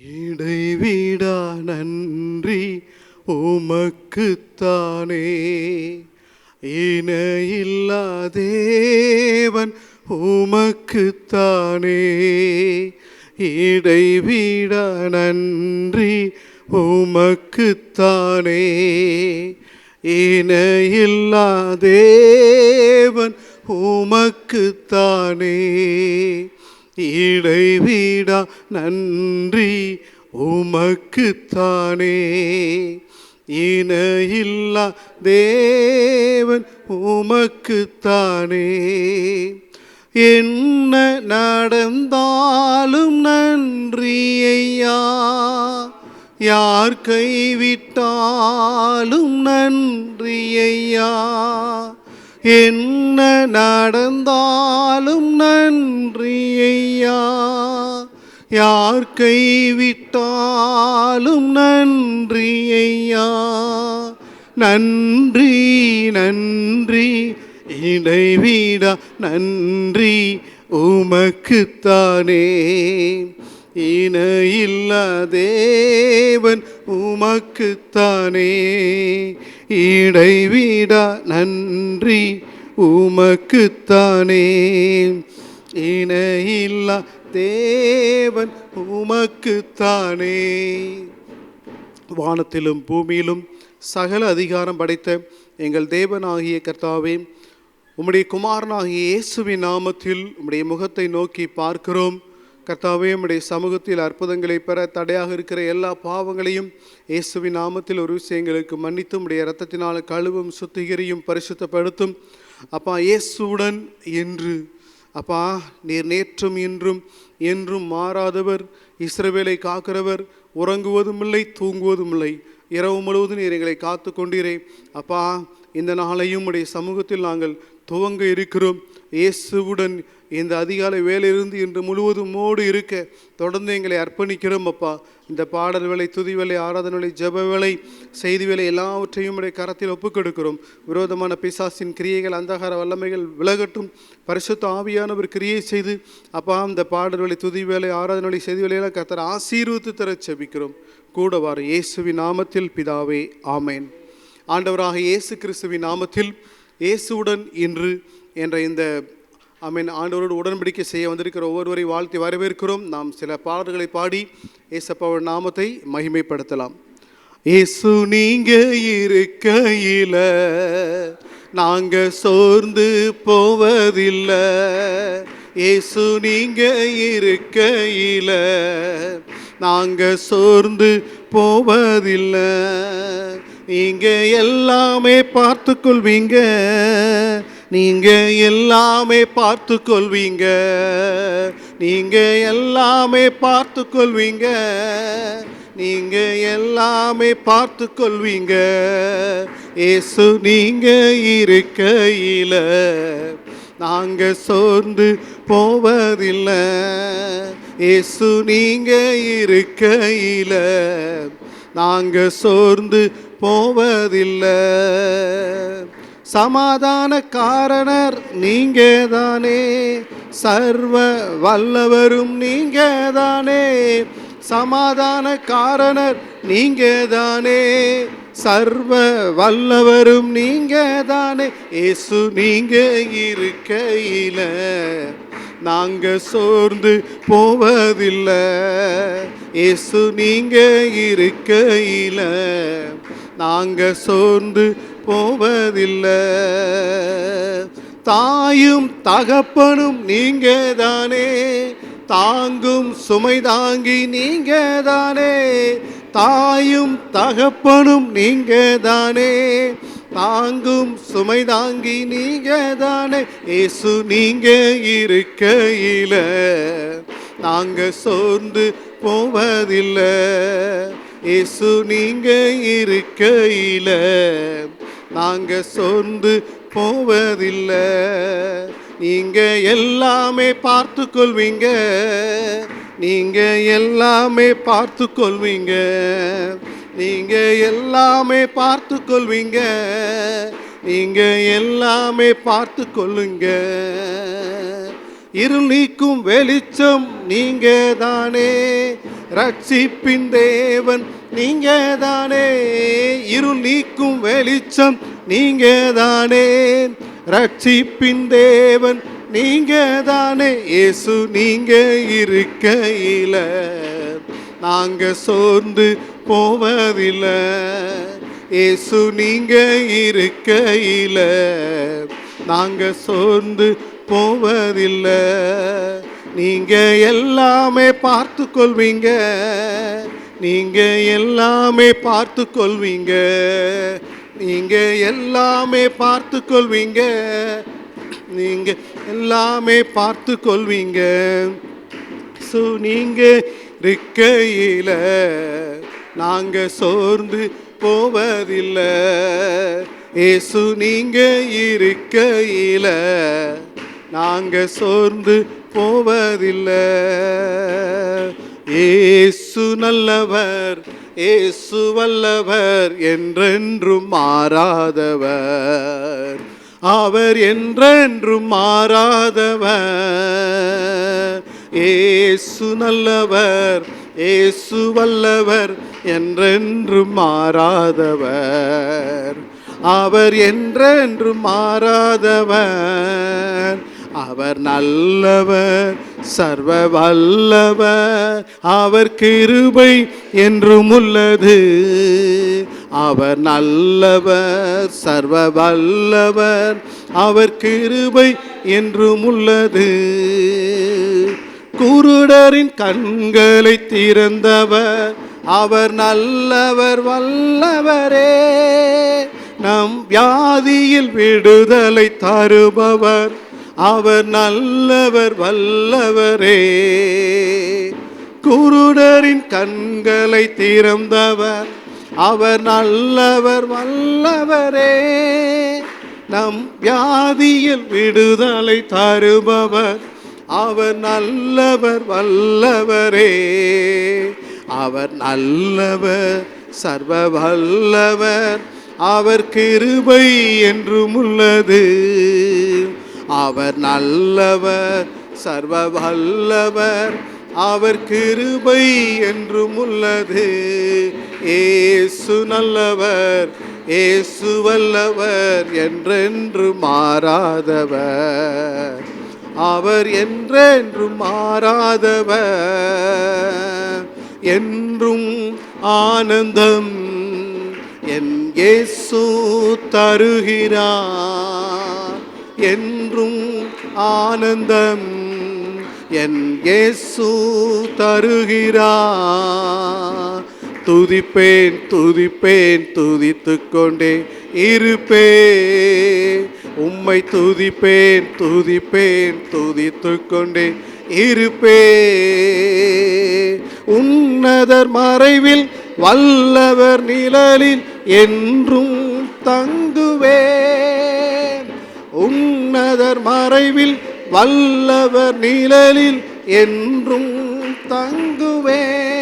இடைவிடா நன்றி உமக்குத்தானே, இணையில்லா தேவன் உமக்குத்தானே. இடைவிடா நன்றி உமக்குத்தானே, இணையில்லா தேவன் உமக்குத்தானே. இடைவிடா நன்றி உமக்குத்தானே, இணையில்லா தேவன் உமக்குத்தானே. என்ன நடந்தாலும் நன்றி ஐயா, யார் கைவிட்டாலும் நன்றி ஐயா. என்ன நடந்தாலும் நன்றி ஐயா, யார் கைவிட்டாலும் நன்றி ஐயா. நன்றி நன்றி இடைவிடா நன்றி உமக்குத்தானே, இணையில்லா தேவன் உமக்குத்தானே. இடைவிடா நன்றி உமக்குத்தானே, இணையில்லா தேவன் உமக்குத்தானே. வானத்திலும் பூமியிலும் சகல அதிகாரம் படைத்த எங்கள் தேவனாகிய கர்த்தாவே, உம்முடைய குமாரனாகிய இயேசுவின் நாமத்தில் உம்முடைய முகத்தை நோக்கி பார்க்கிறோம். கர்த்தாவே, உம்முடைய சமூகத்தில் அற்புதங்களை பெற தடையாக இருக்கிற எல்லா பாவங்களையும் இயேசுவின் நாமத்தில் ஒரு விஷயங்களுக்கு மன்னித்து உம்முடைய இரத்தத்தினால் கழுவும் சுத்திகரியும் பரிசுத்தப்படுத்தும். அப்பா, இயேசுவுடன் என்று அப்பா, நீர் நேற்றும் இன்றும் என்றும் மாறாதவர், இஸ்ரவேலை காக்கிறவர், உறங்குவதும் இல்லை தூங்குவதும் இல்லை, இரவு முழுவதும் நீர் எங்களை காத்து கொண்டீரே. அப்பா, இந்த நாளையும் உடைய சமூகத்தில் நாங்கள் துவங்க இருக்கிறோம். இயேசுவுடன் இந்த அதிகாலை வேலையிலிருந்து இன்று முழுவதும் மோடு இருக்க தொடர்ந்து எங்களை அர்ப்பணிக்கிறோம். அப்பா, இந்த பாடல் வேலை, துதி வேலை, ஆராதனை வேலை, ஜெப வேலை, செய்தி வேலை எல்லாவற்றையும் உடைய கரத்தில் ஒப்புக்கொடுக்கிறோம். விரோதமான பிசாசின் கிரியைகள், அந்தகார வல்லமைகள் விலகட்டும். பரிசுத்த ஆவியானவர் கிரியை செய்து அப்பா, இந்த பாடல் வேலை, துதி வேலை, ஆராதனை வேலை, செய்தி வேலையெல்லாம் கர்த்தர் ஆசீர்வதித்து தர செபிக்கிறோம். கூட வார இயேசுவின் நாமத்தில் பிதாவே, ஆமேன். ஆண்டவராக இயேசு கிறிஸ்துவின் நாமத்தில் இயேசுவுடன் இன்று என்ற இந்த ஆண்டவரோடு உடன்படிக்கை செய்ய வந்திருக்கிற ஒவ்வொருவரை வாழ்த்தி வரவேற்கிறோம். நாம் சில பாடல்களை பாடி இயேசப்பாவின் நாமத்தை மகிமைப்படுத்தலாம். இயேசு நீங்க இருக்கையில நாங்க சோர்ந்து போவதில்லை, இயேசு நீங்க இருக்கையில நாங்க சோர்ந்து போவதில்லை. நீங்க எல்லாமே பார்த்து கொள்வீங்க, நீங்க எல்லாமே பார்த்து கொள்வீங்க, நீங்க எல்லாமே பார்த்து கொள்வீங்க, நீங்க எல்லாமே பார்த்து கொள்வீங்க. இயேசு நீங்க இருக்கையில நாங்க சோர்ந்து போவதில்லை, இயேசு நீங்க இருக்கையில நாங்க சோர்ந்து போவதில்லை. சமாதான காரணர் நீங்க தானே, சர்வ வல்லவரும் நீங்க தானே. சமாதான காரணர் நீங்க தானே, சர்வ வல்லவரும் நீங்க தானே. இயேசு நீங்க இருக்கையில நாங்க சோர்ந்து போவதில்லை, இயேசு நீங்க இருக்கையில நாங்க சோர்ந்து போவதில்லை. தாயும் தகப்பனும் நீங்க தானே, தாங்கும் சுமை தாங்கி நீங்க தானே. தாயும் தகப்பனும் நீங்க தானே, தாங்கும் சுமை தாங்கி நீங்க தானே. இயேசு நீங்க இருக்கையில நாங்க சோர்ந்து போவதில்லை, இயேசு நீங்க இருக்கையில நாங்க சோர்ந்து போவதில்லை. நீங்க எல்லாமே பார்த்து கொள்வீங்க, நீங்க எல்லாமே பார்த்து கொள்வீங்க, நீங்க எல்லாமே பார்த்து கொள்வீங்க, நீங்க எல்லாமே பார்த்து கொள்ளுங்க. இருள் நீக்கும் வெளிச்சம் நீங்க தானே, ரட்சிப்பின் தேவன் நீங்கதானே, இருள் நீக்கும் வெளிச்சம் நீங்கதானே, ரட்சிப்பின் தேவன் நீங்கதானே. இயேசு நீங்க இருக்கையில நாங்க சோர்ந்து போவதில்லை. இயேசு நீங்க இருக்கையில நாங்க சோர்ந்து போவதில்லை. நீங்க எல்லாமே பார்த்து கொள்வீங்க, நீங்க எல்லாமே பார்த்து கொள்வீங்க, நீங்க எல்லாமே பார்த்து கொள்வீங்க, நீங்க எல்லாமே பார்த்து கொள்வீங்க. நீங்க இருக்கையில நாங்க சோர்ந்து போவதில்லை. இயேசு நீங்க இருக்கையில நாங்க சோர்ந்து போவதில்லை. இயேசு நல்லவர், இயேசு வல்லவர், என்றென்றும் மாறாதவர், அவர் என்றென்றும் மாறாதவர். இயேசு நல்லவர், இயேசு வல்லவர், என்றென்றும் மாறாதவர், அவர் என்றென்றும் மாறாதவர். அவர் நல்லவர், சர்வ வல்லவர், அவர் கிருபை என்றும் உள்ளது. அவர் நல்லவர், சர்வ வல்லவர், அவர் கிருபை என்றும் உள்ளது. குருடரின் கண்களை திறந்தவர், அவர் நல்லவர் வல்லவரே. நம் வியாதியில் விடுதலை தருபவர், அவர் நல்லவர் வல்லவரே. குருடரின் கண்களை திறந்தவர், அவர் நல்லவர் வல்லவரே. நம் வியாதியில் விடுதலை தருபவர், அவர் நல்லவர் வல்லவரே. அவர் நல்லவர், சர்வ வல்லவர், அவர் கிருபை என்றும் உள்ளது. அவர் நல்லவர், சர்வ வல்லவர், அவர் கிருபை என்றும் உள்ளது. இயேசு நல்லவர், இயேசு வல்லவர், என்றென்று மாறாதவர், அவர் என்றென்றும் மாறாதவர். என்றும் ஆனந்தம் என் இயேசு தருகிறார், என்றும் ஆனந்தம் என் இயேசு தருகிறார். துதிப்பேன் துதிப்பேன் துதித்துக் கொண்டே இருப்பேன், உம்மை துதிப்பேன் துதிப்பேன் துதித்துக் கொண்டே இருப்பேன். உன்னதர் மறைவில் வல்லவர் நிழலில் என்றும் தங்குவேன். உன்னதர் மறைவில் வல்லவர் நிழலில் என்றும் தங்குவேன்.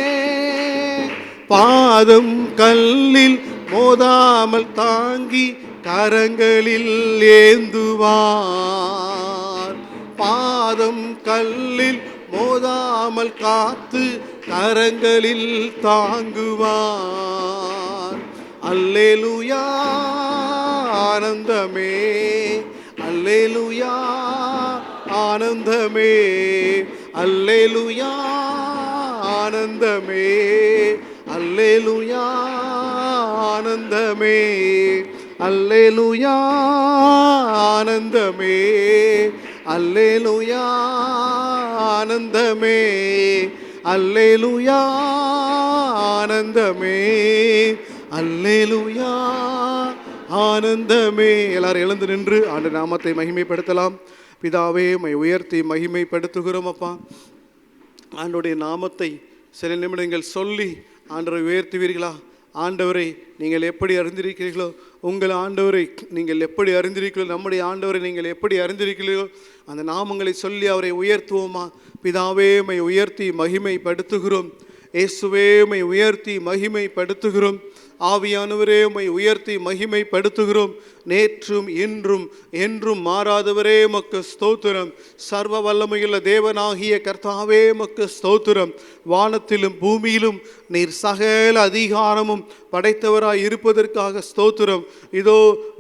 பாதம் கல்லில் மோதாமல் தாங்கி கரங்களில் ஏந்துவார். பாதம் கல்லில் மோதாமல் காத்து கரங்களில் தாங்குவார். அல்லேலூயா ஆனந்தமே, அல்லேலூயா ஆனந்தமே, அல்லேலூயா ஆனந்தமே, அல்லேலூயா ஆனந்தமே, அல்லேலூயா ஆனந்தமே, அல்லேலூயா ஆனந்தமே, அல்லேலூயா ஆனந்தமே, அல்லேலூயா ஆனந்தமே. எல்லாரும் எழுந்து நின்று ஆண்டு நாமத்தை மகிமைப்படுத்தலாம். பிதாவே, உம்மை உயர்த்தி மகிமைப்படுத்துகிறோம் அப்பா. ஆண்டோடைய நாமத்தை சில நிமிடங்கள் சொல்லி ஆண்டவரை உயர்த்துவீர்களா? ஆண்டவரை நீங்கள் எப்படி அறிந்திருக்கிறீர்களோ, உங்கள் ஆண்டவரை நீங்கள் எப்படி அறிந்திருக்கிறீர்களோ, நம்முடைய ஆண்டவரை நீங்கள் எப்படி அறிந்திருக்கிறீர்களோ, அந்த நாமங்களை சொல்லி அவரை உயர்த்துவோமா? பிதாவே, உம்மை உயர்த்தி மகிமைப்படுத்துகிறோம். இயேசுவே, உம்மை உயர்த்தி மகிமைப்படுத்துகிறோம். ஆவியானவரே, உம்மை உயர்த்தி மகிமைப்படுத்துகிறோம். நேற்றும் இன்றும் என்றும் மாறாதவரே, உமக்கு ஸ்தோத்திரம். சர்வ வல்லமையுள்ள தேவனாகிய கர்த்தாவே, உமக்கு ஸ்தோத்திரம். வானத்திலும் பூமியிலும் நீர் சகல அதிகாரமும் படைத்தவராய் இருப்பதற்காக ஸ்தோத்திரம். இதோ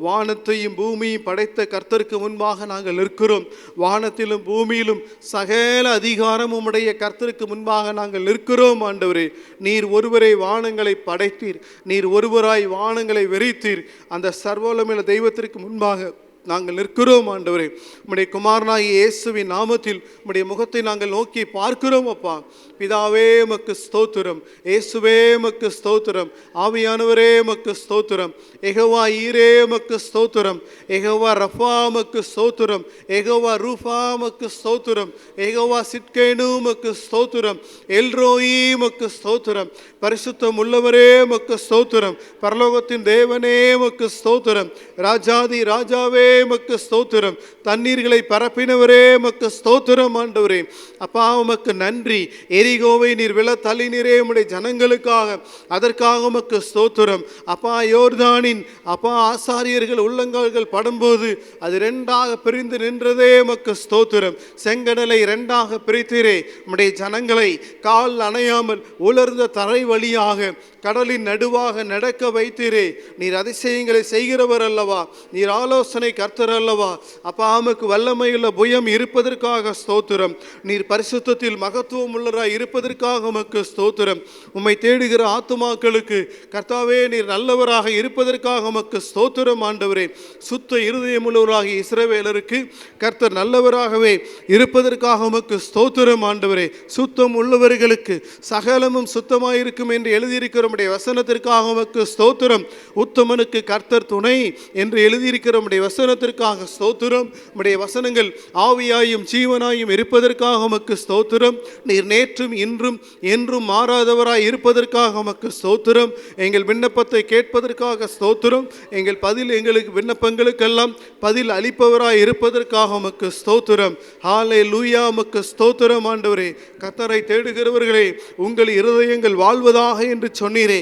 வானத்தையும் பூமியும் படைத்த கர்த்தருக்கு முன்பாக நாங்கள் நிற்கிறோம். வானத்திலும் பூமியிலும் சகல அதிகாரமும் உடைய கர்த்தருக்கு முன்பாக நாங்கள் நிற்கிறோம். ஆண்டவரே, நீர் ஒருவரை வானங்களை படைத்தீர், நீர் ஒருவராய் வானங்களை விரித்தீர். அந்த சர்வவல்லமையுள்ள தெய்வத்திற்கு முன்பாக நாங்கள் நிற்கிறோம். ஆண்டவரே, உம்முடைய குமாரனாகிய இயேசுவின் நாமத்தில் உம்முடைய முகத்தை நாங்கள் நோக்கி பார்க்கிறோம். அப்பா பிதாவே உமக்கு ஸ்தோத்திரம், இயேசுவே உமக்கு ஸ்தோத்திரம், ஆவியானவரே உமக்கு ஸ்தோத்திரம், யெகோவா ஈரே உமக்கு ஸ்தோத்திரம், யெகோவா ரஃபா உமக்கு ஸ்தோத்திரம், யெகோவா ரூஃபா உமக்கு ஸ்தோத்திரம், யெகோவா சிட்கேனு உமக்கு ஸ்தோத்திரம், எல்ரோயி உமக்கு ஸ்தோத்திரம், பரிசுத்தம் உள்ளவரே உமக்கு ஸ்தோத்திரம், பரலோகத்தின் தேவனே உமக்கு ஸ்தோத்திரம், ராஜாதி ராஜாவே உமக்கு ஸ்தோத்திரம், தண்ணீர்களை பரப்பினவரே உமக்கு ஸ்தோத்திரம். ஆண்டவரே, அப்பா உமக்கு நன்றி. எரிகோவை நீர் விழ தள்ளினீரே உம்முடைய ஜனங்களுக்காக, அதற்காக உமக்கு ஸ்தோத்திரம். அப்பா யோர்தானின் அப்பா ஆசாரியர்கள் உள்ளங்கால்கள் படும்போது அது இரண்டாக பிரிந்து நின்றதே உமக்கு ஸ்தோத்திரம். செங்கடலை இரண்டாக பிரித்தீரே, உம்முடைய ஜனங்களை கால் அணையாமல் உலர்ந்த தரை வழியாக கடலின் நடுவாக நடக்க வைத்தீரே. நீர் அதிசயங்களை செய்கிறவர் அல்லவா, நீர் ஆலோசனை கர்த்தர் அல்லவா. அப்பா உமக்கு வல்லமையுள்ள புயம் இருப்பதற்காக ஸ்தோத்திரம். நீர் பரிசுத்தத்தில் மகத்துவம் உள்ளவராய் இருப்பதற்காக உமக்கு ஸ்தோத்திரம். உம்மை தேடுகிற ஆத்துமாக்களுக்கு கர்த்தாவே நீர் நல்லவராக இருப்பதற்காக உமக்கு ஸ்தோத்திரம். ஆண்டவரே, சுத்த இருதயம் உள்ளவராகிய இஸ்ரவேலருக்கு கர்த்தர் நல்லவராகவே இருப்பதற்காக உமக்கு ஸ்தோத்திரம். ஆண்டவரே, சுத்தம் உள்ளவர்களுக்கு சகலமும் சுத்தமாயிருக்கும் என்று எழுதியிருக்கிற உம்முடைய வசனத்திற்காக உமக்கு ஸ்தோத்திரம். உத்தமனுக்கு கர்த்தர் துணை என்று எழுதியிருக்கிற உம்முடைய வசனத்திற்காக ஸ்தோத்திரம். உம்முடைய வசனங்கள் ஆவியாயும் ஜீவனாயும் இருப்பதற்காக உமக்கு ஸ்தோத்திரம். நீர் நேற்றும் இன்றும் என்றும் மாறாதவராய் இருப்பதற்காக உமக்கு ஸ்தோத்திரம். எங்கள் விண்ணப்பத்தை கேட்பதற்காக ஸ்தோத்திரம். எங்களுக்கு விண்ணப்பங்களுக்கெல்லாம் பதில் அளிப்பவராய் இருப்பதற்காக உமக்கு ஸ்தோத்திரம். ஹல்லேலூயா, உமக்கு ஸ்தோத்திரம். ஆண்டவரே, கர்த்தரை தேடுகிறவர்களே உங்கள் இருதயங்கள் வாழ்வதாக என்று சொன்னீரே.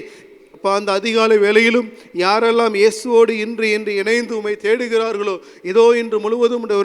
அப்போ அந்த அதிகாலை வேளையிலும் யாரெல்லாம் இயேசுவோடு இன்று இணைந்து உம்மை தேடுகிறார்களோ, இதோ இன்று முழுவதும் உம்முடைய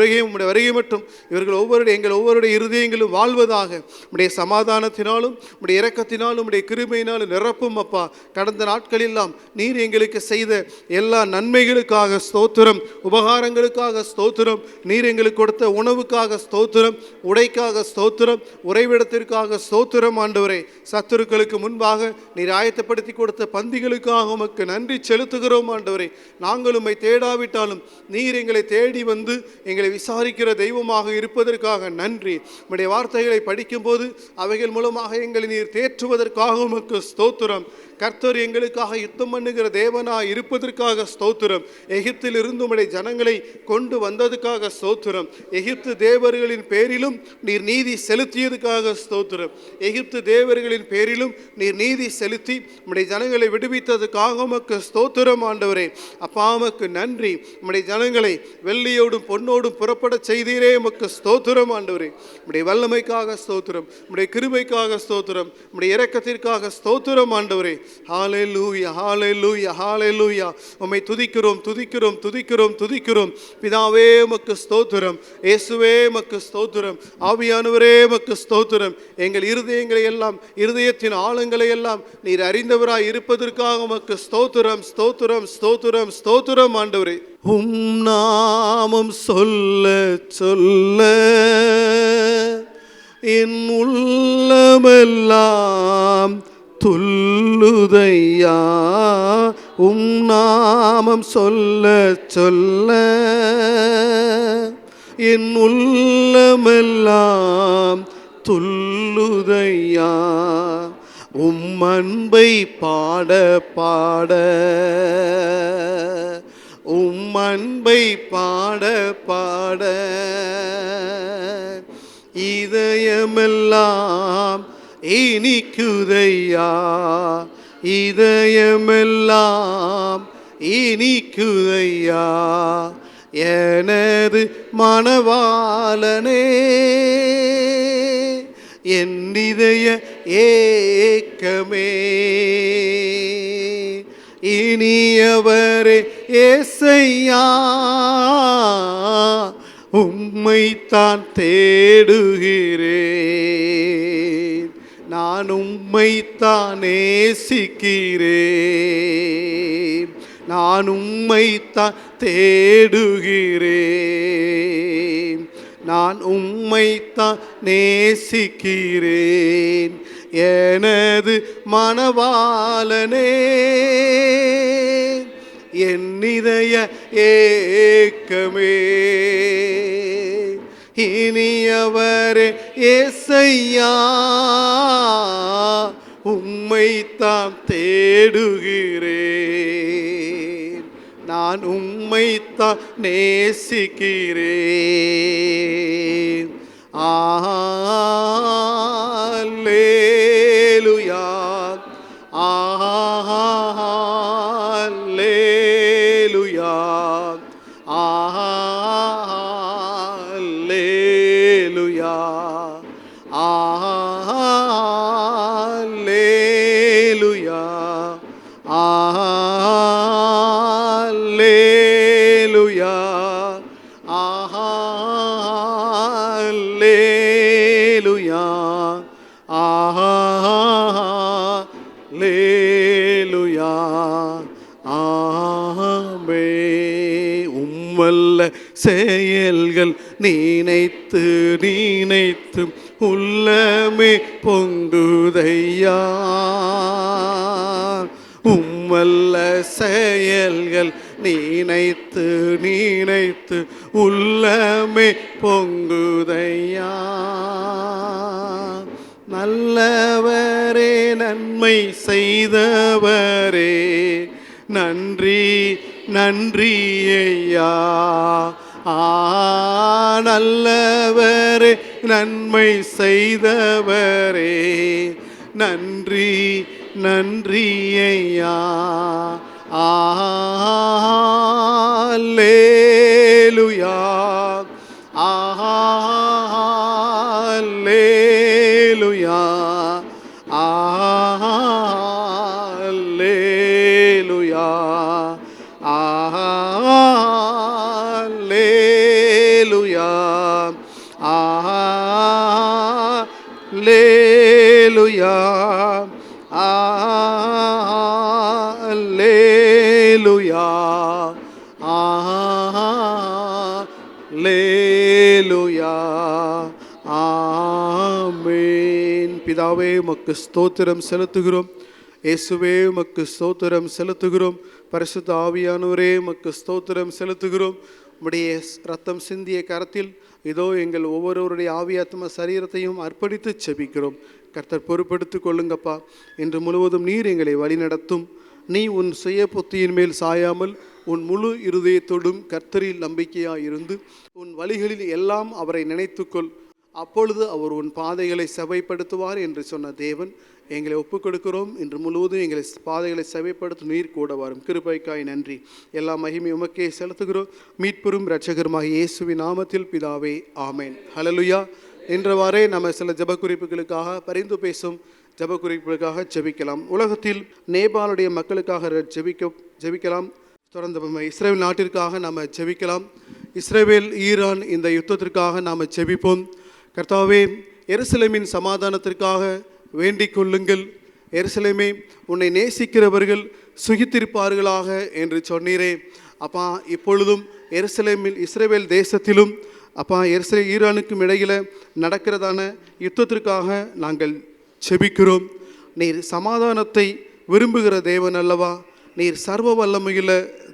வருகை மட்டும் இவர்கள் எங்கள் ஒவ்வொருடைய இருதயங்களும் வாழ்வதாக. உம்முடைய சமாதானத்தினாலும் உம்முடைய இரக்கத்தினாலும் உம்முடைய கிருபையினாலும் நிரப்பும். அப்பா, கடந்த நாட்களெல்லாம் நீர் எங்களுக்கு செய்த எல்லா நன்மைகளுக்காக ஸ்தோத்திரம், உபகாரங்களுக்காக ஸ்தோத்திரம், நீர் எங்களுக்கு கொடுத்த உணவுக்காக ஸ்தோத்திரம், உடைக்காக ஸ்தோத்திரம், உறைவிடத்திற்காக ஸ்தோத்திரம். ஆண்டவரே, சத்துருக்களுக்கு முன்பாக நீர் ஆயத்தப்படுத்தி கொடுத்த பந்திகளுக்காக உமக்கு நன்றி செலுத்துகிறோம். ஆண்டவரே, நாங்கள் உம்மை தேடாவிட்டாலும் நீர் எங்களை தேடி வந்து எங்களை விசாரிக்கிற தெய்வமாக இருப்பதற்காக நன்றி. உம்முடைய வார்த்தைகளை படிக்கும்போது அவைகள் மூலமாக எங்களை நீர் தேற்றுவதற்காக உமக்கு ஸ்தோத்திரம். கர்த்தர் எங்களுக்காக யுத்தம் பண்ணுகிற தேவனாய் இருப்பதற்காக ஸ்தோத்திரம். எகிப்தில் இருந்து உம்முடைய ஜனங்களை கொண்டு வந்ததுக்காக ஸ்தோத்திரம். எகிப்து தேவர்களின் பேரிலும் நீர் நீதி செலுத்தியதுக்காக ஸ்தோத்திரம். எகிப்து தேவர்களின் பேரிலும் நீர் நீதி செலுத்தி உம்முடைய ஜனங்களை விடுவித்ததுக்காக உமக்கு ஸ்தோத்திரம். ஆண்டவரே, அப்பா உமக்கு நன்றி. உம்முடைய ஜனங்களை வெள்ளியோடும் பொன்னோடும் புறப்பட செய்தீரே, உமக்கு ஸ்தோத்திரம். ஆண்டவரே, உம்முடைய வல்லமைக்காக ஸ்தோத்திரம், உம்முடைய கிருபைக்காக ஸ்தோத்திரம், உம்முடைய இரக்கத்திற்காக ஸ்தோத்திரம். ஆண்டவரே, ஹல்லேலூயா, ஹல்லேலூயா, ஹல்லேலூயா. உம்மை துதிக்கிறோம், துதிக்கிறோம், துதிக்கிறோம், துதிக்கிறோம். பிதாவே உமக்கு ஸ்தோத்திரம், இயேசுவே உமக்கு ஸ்தோத்திரம், ஆவியானவரே உமக்கு ஸ்தோத்திரம். எங்கள் இருதயங்களை எல்லாம், இருதயத்தின் ஆழங்களை எல்லாம் நீர் அறிந்தவராய் இருப்பதற்காக உமக்கு ஸ்தோத்திரம், ஸ்தோத்திரம், ஸ்தோத்திரம், ஸ்தோத்திரம். ஆண்டவரே, உம் நாமம் சொல்ல சொல்ல என் உள்ளமெல்லாம் துள்ளுதையா. உம் நாமம் சொல்ல சொல்ல என் உள்ளமெல்லாம் துள்ளுதையா. உம் அன்பை பாட பாட, உம் அன்பை பாட பாட இதயமெல்லாம் இனிக்குதையா, இதயமெல்லாம் இனிக்குதையா. எனது மணவாளனே, என் இதய ஏக்கமே, இனியவரே ஏசையா, உம்மைத்தான் தேடுகிறேன். நான் உம்மைத்தான் நேசிக்கிறேன், நான் உம்மைத்தான் தேடுகிறேன், நான் உம்மைத்தான் நேசிக்கிறேன் எனது மணவாளனே, என் இதய ஏக்கமே. இனியவரே ஏசையா, உம்மைத்தான் தேடுகிறேன், நான் உம்மைத்தான் நேசிக்கிறேன். அல்லேலூயா, அல்லேலூயா, அல்லேலூயா, அல்லேலூயா, அல்லேலூயா, அல்லேலூயா, அல்லேலூயா, ஆமே. உம்மல்ல செயல்கள் நினைத்து நினைத்து உள்ளமே பொங்குதையா, உம்மல்ல செயல்கள் நினைத்து நினைத்து உள்ளமே பொங்குதையா. நல்லவரே நன்மை செய்தவரே நன்றி நன்றி ஐயா. நல்லவரே நன்மை செய்தவரே நன்றி நன்றி ஐயா. அல்லேலூயா, அல்லேலூயா, அல்லேலூயா, அல்லேலூயா, அல்லேலூயா, அல்லேலூயா, அல்லேலூயா, ஆமென். பிதாவே உமக்கு ஸ்தோத்திரம் செலுத்துகிறோம், இயேசுவே உமக்கு ஸ்தோத்திரம் செலுத்துகிறோம், பரிசுத்த ஆவியானவரே உமக்கு ஸ்தோத்திரம் செலுத்துகிறோம். உம்முடைய ரத்தம் சிந்திய கரத்தில் இதோ எங்கள் ஒவ்வொருவருடைய ஆவியாத்ம சரீரத்தையும் அர்ப்பணித்து செபிக்கிறோம். கர்த்தர் பொறுப்படுத்திக் கொள்ளுங்கப்பா. இன்று முழுவதும் நீர் எங்களை வழிநடத்தும். நீ உன் சுய புத்தியின் மேல் சாயாமல் உன் முழு இருதயத்தோடும் கர்த்தரில் நம்பிக்கையாக இருந்து உன் வழிகளில் எல்லாம் அவரை நினைத்துக்கொள், அப்பொழுது அவர் உன் பாதைகளை செவைப்படுத்துவார் என்று சொன்ன தேவன், எங்களை ஒப்புக் கொடுக்கிறோம். இன்று முழுவதும் எங்களை பாதைகளை செவைப்படுத்தும் நீர் கூட வரும் கிருபைக்காய் நன்றி. எல்லா மகிமை உமக்கே செலுத்துகிறோம். மீட்பெரும் இரட்சகருமாக இயேசுவின் நாமத்தில் பிதாவே, ஆமேன். ஹல்லேலூயா. இன்றவாறே நம்ம சில ஜெப குறிப்புகளுக்காக பரிந்து பேசும் ஜெப குறிப்புகளுக்காக ஜெபிக்கலாம். உலகத்தில் நேபாளுடைய மக்களுக்காக ஜெபிக்கலாம். தொடர்ந்து இஸ்ரேல் நாட்டிற்காக நாம் ஜெபிக்கலாம். இஸ்ரேல் ஈரான் இந்த யுத்தத்திற்காக நாம் ஜெபிப்போம். கர்த்தாவே, எருசலேமின் சமாதானத்திற்காக வேண்டிக் கொள்ளுங்கள். எருசலேமே, உன்னை நேசிக்கிறவர்கள் சுகித்திருப்பார்களாக என்று சொன்னீரே அப்பா. இப்பொழுதும் எருசலேமில் இஸ்ரேல் தேசத்திலும் அப்பா ஈரானுக்கும் இடையில் நடக்கிறதான யுத்தத்திற்காக நாங்கள் செபிக்கிறோம். நீர் சமாதானத்தை விரும்புகிற தேவன் அல்லவா? நீர் சர்வ வல்லமையுள்ள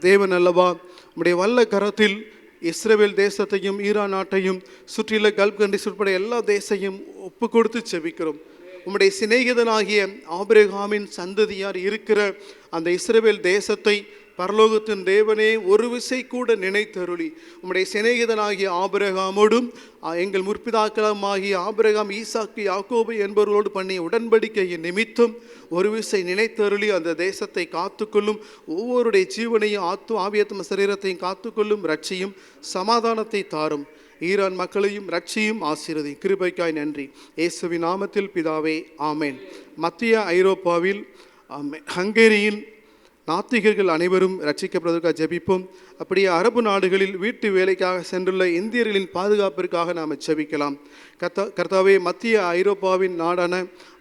தேவன் அல்லவா? உம்முடைய வல்ல கரத்தில் இஸ்ரேல் தேசத்தையும் ஈரான் நாட்டையும் சுற்றியுள்ள கல்ஃப் கண்ட்ரிஸ் உட்பட எல்லா தேசையும் ஒப்பு கொடுத்து செபிக்கிறோம். உம்முடைய சிநேகிதனாகிய ஆபிரகாமின் சந்ததியார் இருக்கிற அந்த இஸ்ரேல் தேசத்தை பரலோகத்தின் தேவனே ஒரு விசை கூட நினைத்தருளி, உம்முடைய சிநேகிதனாகிய ஆபிரகாமோடும் எங்கள் முற்பிதாக்களமாகிய ஆபிரகாம், ஈசாக்கு, யாக்கோபு என்பவர்களோடு பண்ணிய உடன்படிக்கையின் நிமித்தம் ஒரு விசை நினைத்தருளி அந்த தேசத்தை காத்துக்கொள்ளும். ஒவ்வொருடைய ஜீவனையும் ஆவியாத்ம சரீரத்தையும் காத்துக்கொள்ளும். ரட்சியும் சமாதானத்தை தாரும். ஈரான் மக்களையும் ரட்சியும் ஆசீர்வதி. கிருபைக்காய் நன்றி. இயேசுவின் நாமத்தில் பிதாவே, ஆமேன். மத்திய ஐரோப்பாவில் ஹங்கேரியின் நாத்திகர்கள் அனைவரும் ரட்சிக்கப்படுவதற்காக ஜெபிப்போம். அப்படியே அரபு நாடுகளில் வீட்டு வேலைக்காக சென்றுள்ள இந்தியர்களின் பாதுகாப்பிற்காக நாம் ஜெபிக்கலாம். கர்த்தாவே, மத்திய ஐரோப்பாவின் நாடான